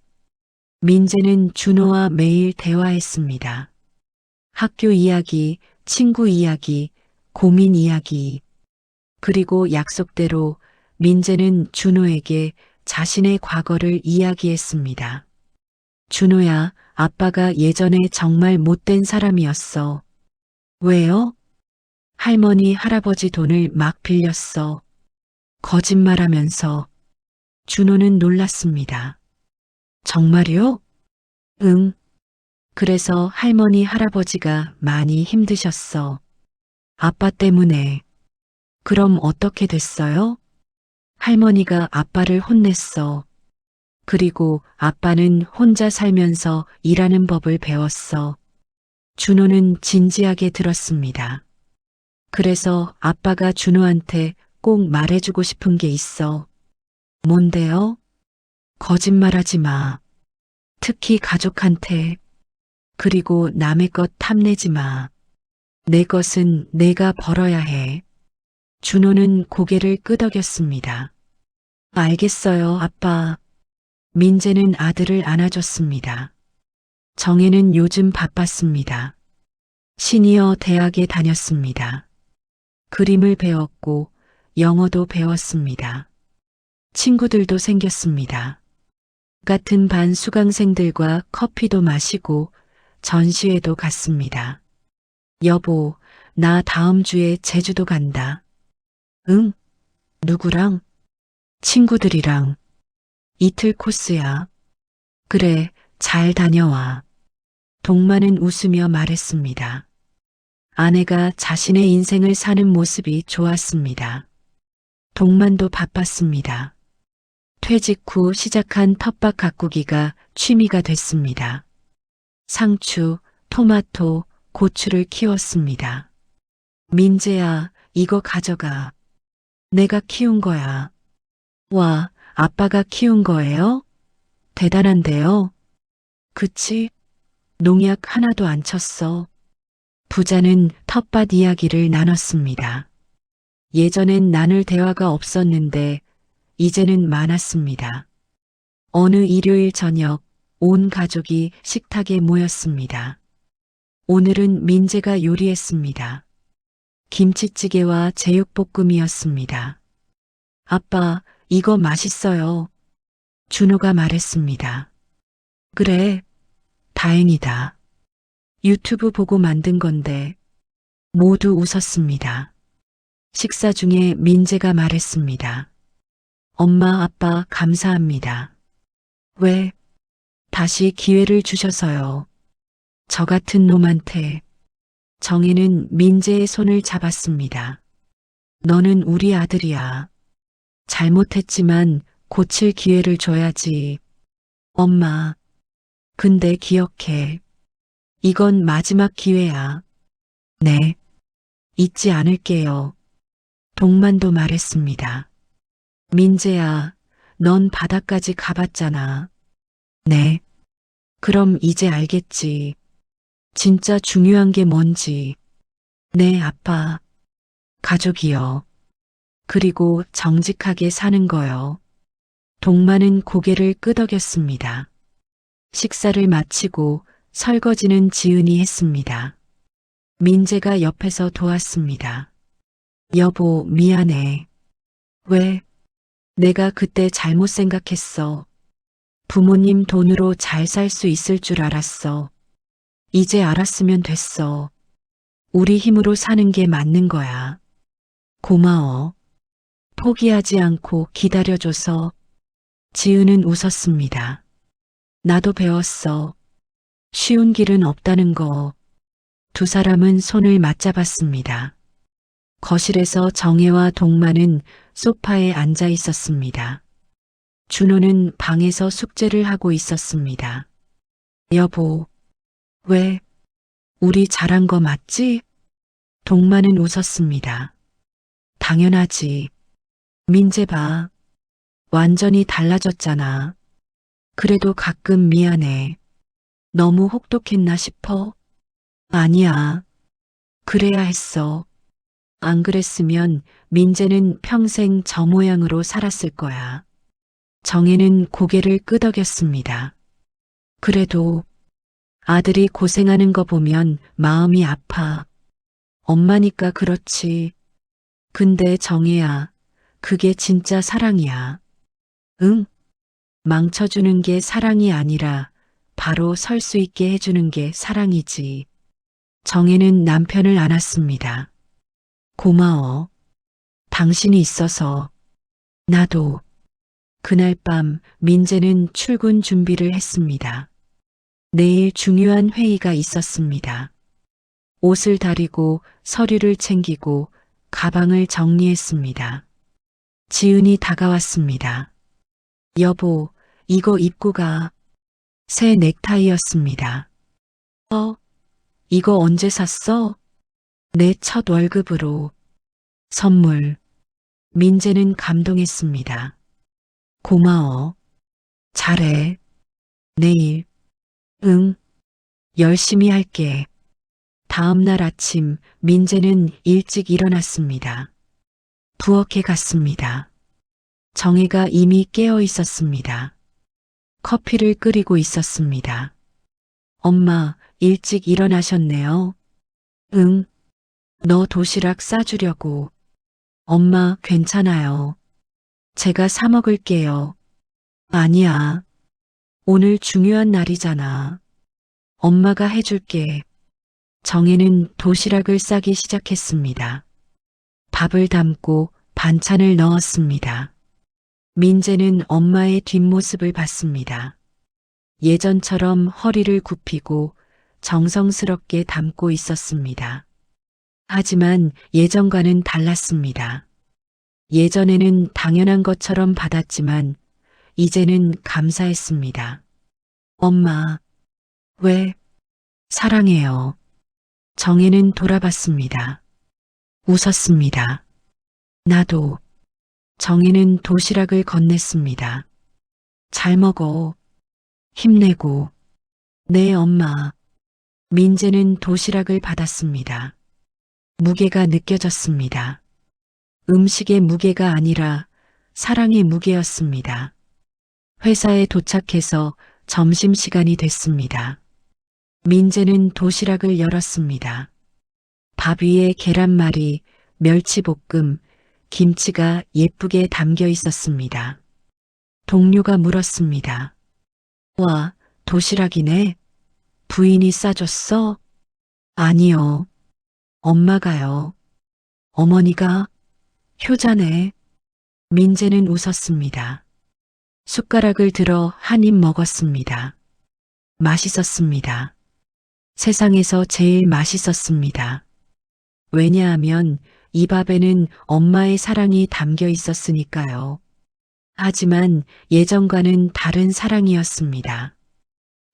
B: 민재는 준호와 매일 대화했습니다. 학교 이야기, 친구 이야기, 고민 이야기. 그리고 약속대로 민재는 준호에게 자신의 과거를 이야기했습니다. 준호야, 아빠가 예전에 정말 못된 사람이었어. 왜요? 할머니, 할아버지 돈을 막 빌렸어. 거짓말하면서. 준호는 놀랐습니다. 정말요? 응. 그래서 할머니, 할아버지가 많이 힘드셨어. 아빠 때문에. 그럼 어떻게 됐어요? 할머니가 아빠를 혼냈어. 그리고 아빠는 혼자 살면서 일하는 법을 배웠어. 준호는 진지하게 들었습니다. 그래서 아빠가 준호한테 꼭 말해주고 싶은 게 있어. 뭔데요? 거짓말하지 마. 특히 가족한테. 그리고 남의 것 탐내지 마. 내 것은 내가 벌어야 해. 준호는 고개를 끄덕였습니다. 알겠어요, 아빠. 민재는 아들을 안아줬습니다. 정혜는 요즘 바빴습니다. 시니어 대학에 다녔습니다. 그림을 배웠고 영어도 배웠습니다. 친구들도 생겼습니다. 같은 반 수강생들과 커피도 마시고 전시회도 갔습니다. 여보, 나 다음 주에 제주도 간다. 응? 누구랑? 친구들이랑. 이틀 코스야. 그래, 잘 다녀와. 동마는 웃으며 말했습니다. 아내가 자신의 인생을 사는 모습이 좋았습니다. 동만도 바빴습니다. 퇴직 후 시작한 텃밭 가꾸기가 취미가 됐습니다. 상추, 토마토, 고추를 키웠습니다. 민재야, 이거 가져가. 내가 키운 거야. 와, 아빠가 키운 거예요? 대단한데요? 그치? 농약 하나도 안 쳤어. 부자는 텃밭 이야기를 나눴습니다. 예전엔 나눌 대화가 없었는데 이제는 많았습니다. 어느 일요일 저녁 온 가족이 식탁에 모였습니다. 오늘은 민재가 요리했습니다. 김치찌개와 제육볶음이었습니다. 아빠, 이거 맛있어요. 준호가 말했습니다. 그래, 다행이다. 유튜브 보고 만든 건데 모두 웃었습니다. 식사 중에 민재가 말했습니다. 엄마, 아빠 감사합니다. 왜? 다시 기회를 주셔서요. 저 같은 놈한테. 정혜는 민재의 손을 잡았습니다. 너는 우리 아들이야. 잘못했지만 고칠 기회를 줘야지. 엄마, 근데 기억해. 이건 마지막 기회야. 네, 잊지 않을게요. 동만도 말했습니다. 민재야, 넌 바다까지 가봤잖아. 네. 그럼 이제 알겠지. 진짜 중요한 게 뭔지. 네, 아빠. 가족이요. 그리고 정직하게 사는 거요. 동만은 고개를 끄덕였습니다. 식사를 마치고 설거지는 지은이 했습니다. 민재가 옆에서 도왔습니다. 여보, 미안해. 왜? 내가 그때 잘못 생각했어. 부모님 돈으로 잘 살 수 있을 줄 알았어. 이제 알았으면 됐어. 우리 힘으로 사는 게 맞는 거야. 고마워. 포기하지 않고 기다려줘서. 지은은 웃었습니다. 나도 배웠어. 쉬운 길은 없다는 거. 두 사람은 손을 맞잡았습니다. 거실에서 정혜와 동만은 소파에 앉아 있었습니다. 준호는 방에서 숙제를 하고 있었습니다. 여보, 왜? 우리 잘한 거 맞지? 동만은 웃었습니다. 당연하지. 민재 봐. 완전히 달라졌잖아. 그래도 가끔 미안해. 너무 혹독했나 싶어? 아니야. 그래야 했어. 안 그랬으면 민재는 평생 저 모양으로 살았을 거야. 정혜는 고개를 끄덕였습니다. 그래도 아들이 고생하는 거 보면 마음이 아파. 엄마니까 그렇지. 근데 정혜야, 그게 진짜 사랑이야. 응? 망쳐주는 게 사랑이 아니라 바로 설 수 있게 해주는 게 사랑이지. 정혜는 남편을 안았습니다. 고마워. 당신이 있어서. 나도. 그날 밤 민재는 출근 준비를 했습니다. 내일 중요한 회의가 있었습니다. 옷을 다리고 서류를 챙기고 가방을 정리했습니다. 지은이 다가왔습니다. 여보, 이거 입고 가. 새 넥타이였습니다. 이거 언제 샀어? 내 첫 월급으로. 선물. 민재는 감동했습니다. 고마워. 잘해. 내일. 응. 열심히 할게. 다음 날 아침 민재는 일찍 일어났습니다. 부엌에 갔습니다. 정혜가 이미 깨어 있었습니다. 커피를 끓이고 있었습니다. 엄마, 일찍 일어나셨네요. 응. 너 도시락 싸주려고. 엄마, 괜찮아요. 제가 사 먹을게요. 아니야. 오늘 중요한 날이잖아. 엄마가 해줄게. 정혜는 도시락을 싸기 시작했습니다. 밥을 담고 반찬을 넣었습니다. 민재는 엄마의 뒷모습을 봤습니다. 예전처럼 허리를 굽히고 정성스럽게 담고 있었습니다. 하지만 예전과는 달랐습니다. 예전에는 당연한 것처럼 받았지만 이제는 감사했습니다. 엄마, 왜? 사랑해요. 정혜는 돌아봤습니다. 웃었습니다. 나도. 정혜는 도시락을 건넸습니다. 잘 먹어. 힘내고. 네, 엄마. 민재는 도시락을 받았습니다. 무게가 느껴졌습니다. 음식의 무게가 아니라 사랑의 무게였습니다. 회사에 도착해서 점심시간이 됐습니다. 민재는 도시락을 열었습니다. 밥 위에 계란말이, 멸치볶음, 김치가 예쁘게 담겨 있었습니다. 동료가 물었습니다. 와, 도시락이네. 부인이 싸줬어? 아니요. 엄마가요. 어머니가? 효자네. 민재는 웃었습니다. 숟가락을 들어 한 입 먹었습니다. 맛있었습니다. 세상에서 제일 맛있었습니다. 왜냐하면 이 밥에는 엄마의 사랑이 담겨 있었으니까요. 하지만 예전과는 다른 사랑이었습니다.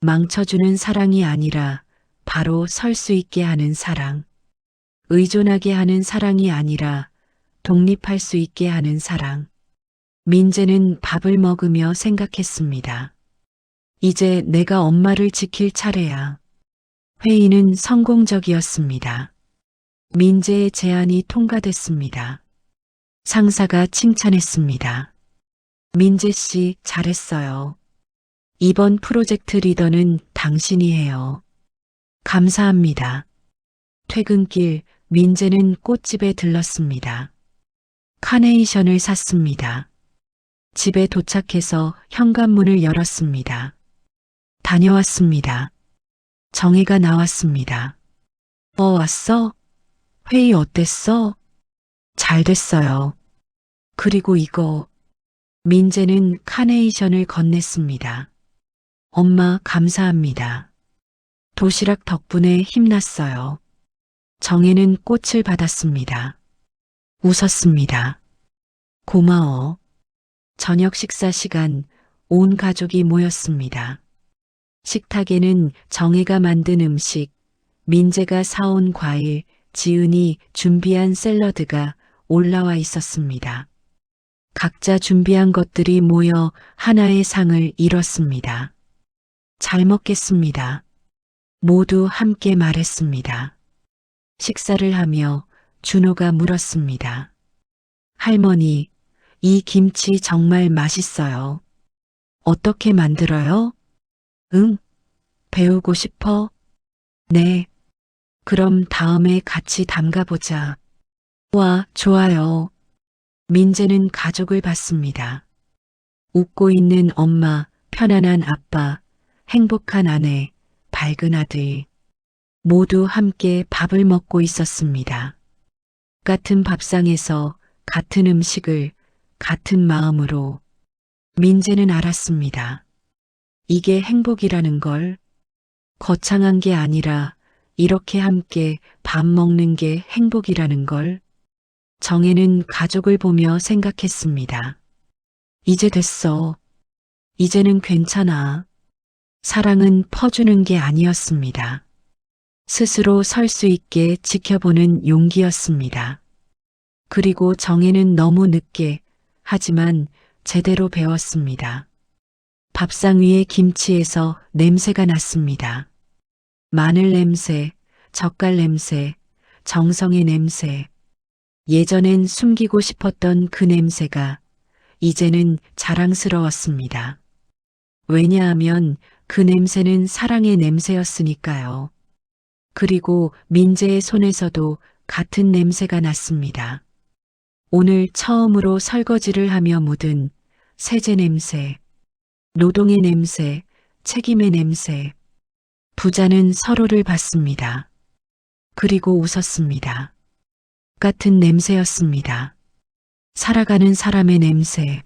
B: 망쳐주는 사랑이 아니라 바로 설 수 있게 하는 사랑. 의존하게 하는 사랑이 아니라 독립할 수 있게 하는 사랑. 민재는 밥을 먹으며 생각했습니다. 이제 내가 엄마를 지킬 차례야. 회의는 성공적이었습니다. 민재의 제안이 통과됐습니다. 상사가 칭찬했습니다. 민재 씨 잘했어요. 이번 프로젝트 리더는 당신이 해요. 감사합니다. 퇴근길 민재는 꽃집에 들렀습니다. 카네이션을 샀습니다. 집에 도착해서 현관문을 열었습니다. 다녀왔습니다. 정혜가 나왔습니다. 왔어? 회의 어땠어? 잘 됐어요. 그리고 이거. 민재는 카네이션을 건넸습니다. 엄마 감사합니다. 도시락 덕분에 힘났어요. 정혜는 꽃을 받았습니다. 웃었습니다. 고마워. 저녁 식사 시간 온 가족이 모였습니다. 식탁에는 정혜가 만든 음식, 민재가 사온 과일, 지은이 준비한 샐러드가 올라와 있었습니다. 각자 준비한 것들이 모여 하나의 상을 이뤘습니다. 잘 먹겠습니다. 모두 함께 말했습니다. 식사를 하며 준호가 물었습니다. 할머니, 이 김치 정말 맛있어요. 어떻게 만들어요? 응, 배우고 싶어? 네. 그럼 다음에 같이 담가보자. 와, 좋아요. 민재는 가족을 봤습니다. 웃고 있는 엄마, 편안한 아빠, 행복한 아내, 밝은 아들. 모두 함께 밥을 먹고 있었습니다. 같은 밥상에서 같은 음식을 같은 마음으로 민재는 알았습니다. 이게 행복이라는 걸. 거창한 게 아니라 이렇게 함께 밥 먹는 게 행복이라는 걸. 정혜는 가족을 보며 생각했습니다. 이제 됐어. 이제는 괜찮아. 사랑은 퍼주는 게 아니었습니다. 스스로 설 수 있게 지켜보는 용기였습니다. 그리고 정혜는 너무 늦게, 하지만 제대로 배웠습니다. 밥상 위에 김치에서 냄새가 났습니다. 마늘 냄새, 젓갈 냄새, 정성의 냄새. 예전엔 숨기고 싶었던 그 냄새가 이제는 자랑스러웠습니다. 왜냐하면 그 냄새는 사랑의 냄새였으니까요. 그리고 민재의 손에서도 같은 냄새가 났습니다. 오늘 처음으로 설거지를 하며 묻은 세제 냄새, 노동의 냄새, 책임의 냄새. 부자는 서로를 봤습니다. 그리고 웃었습니다. 같은 냄새였습니다. 살아가는 사람의 냄새.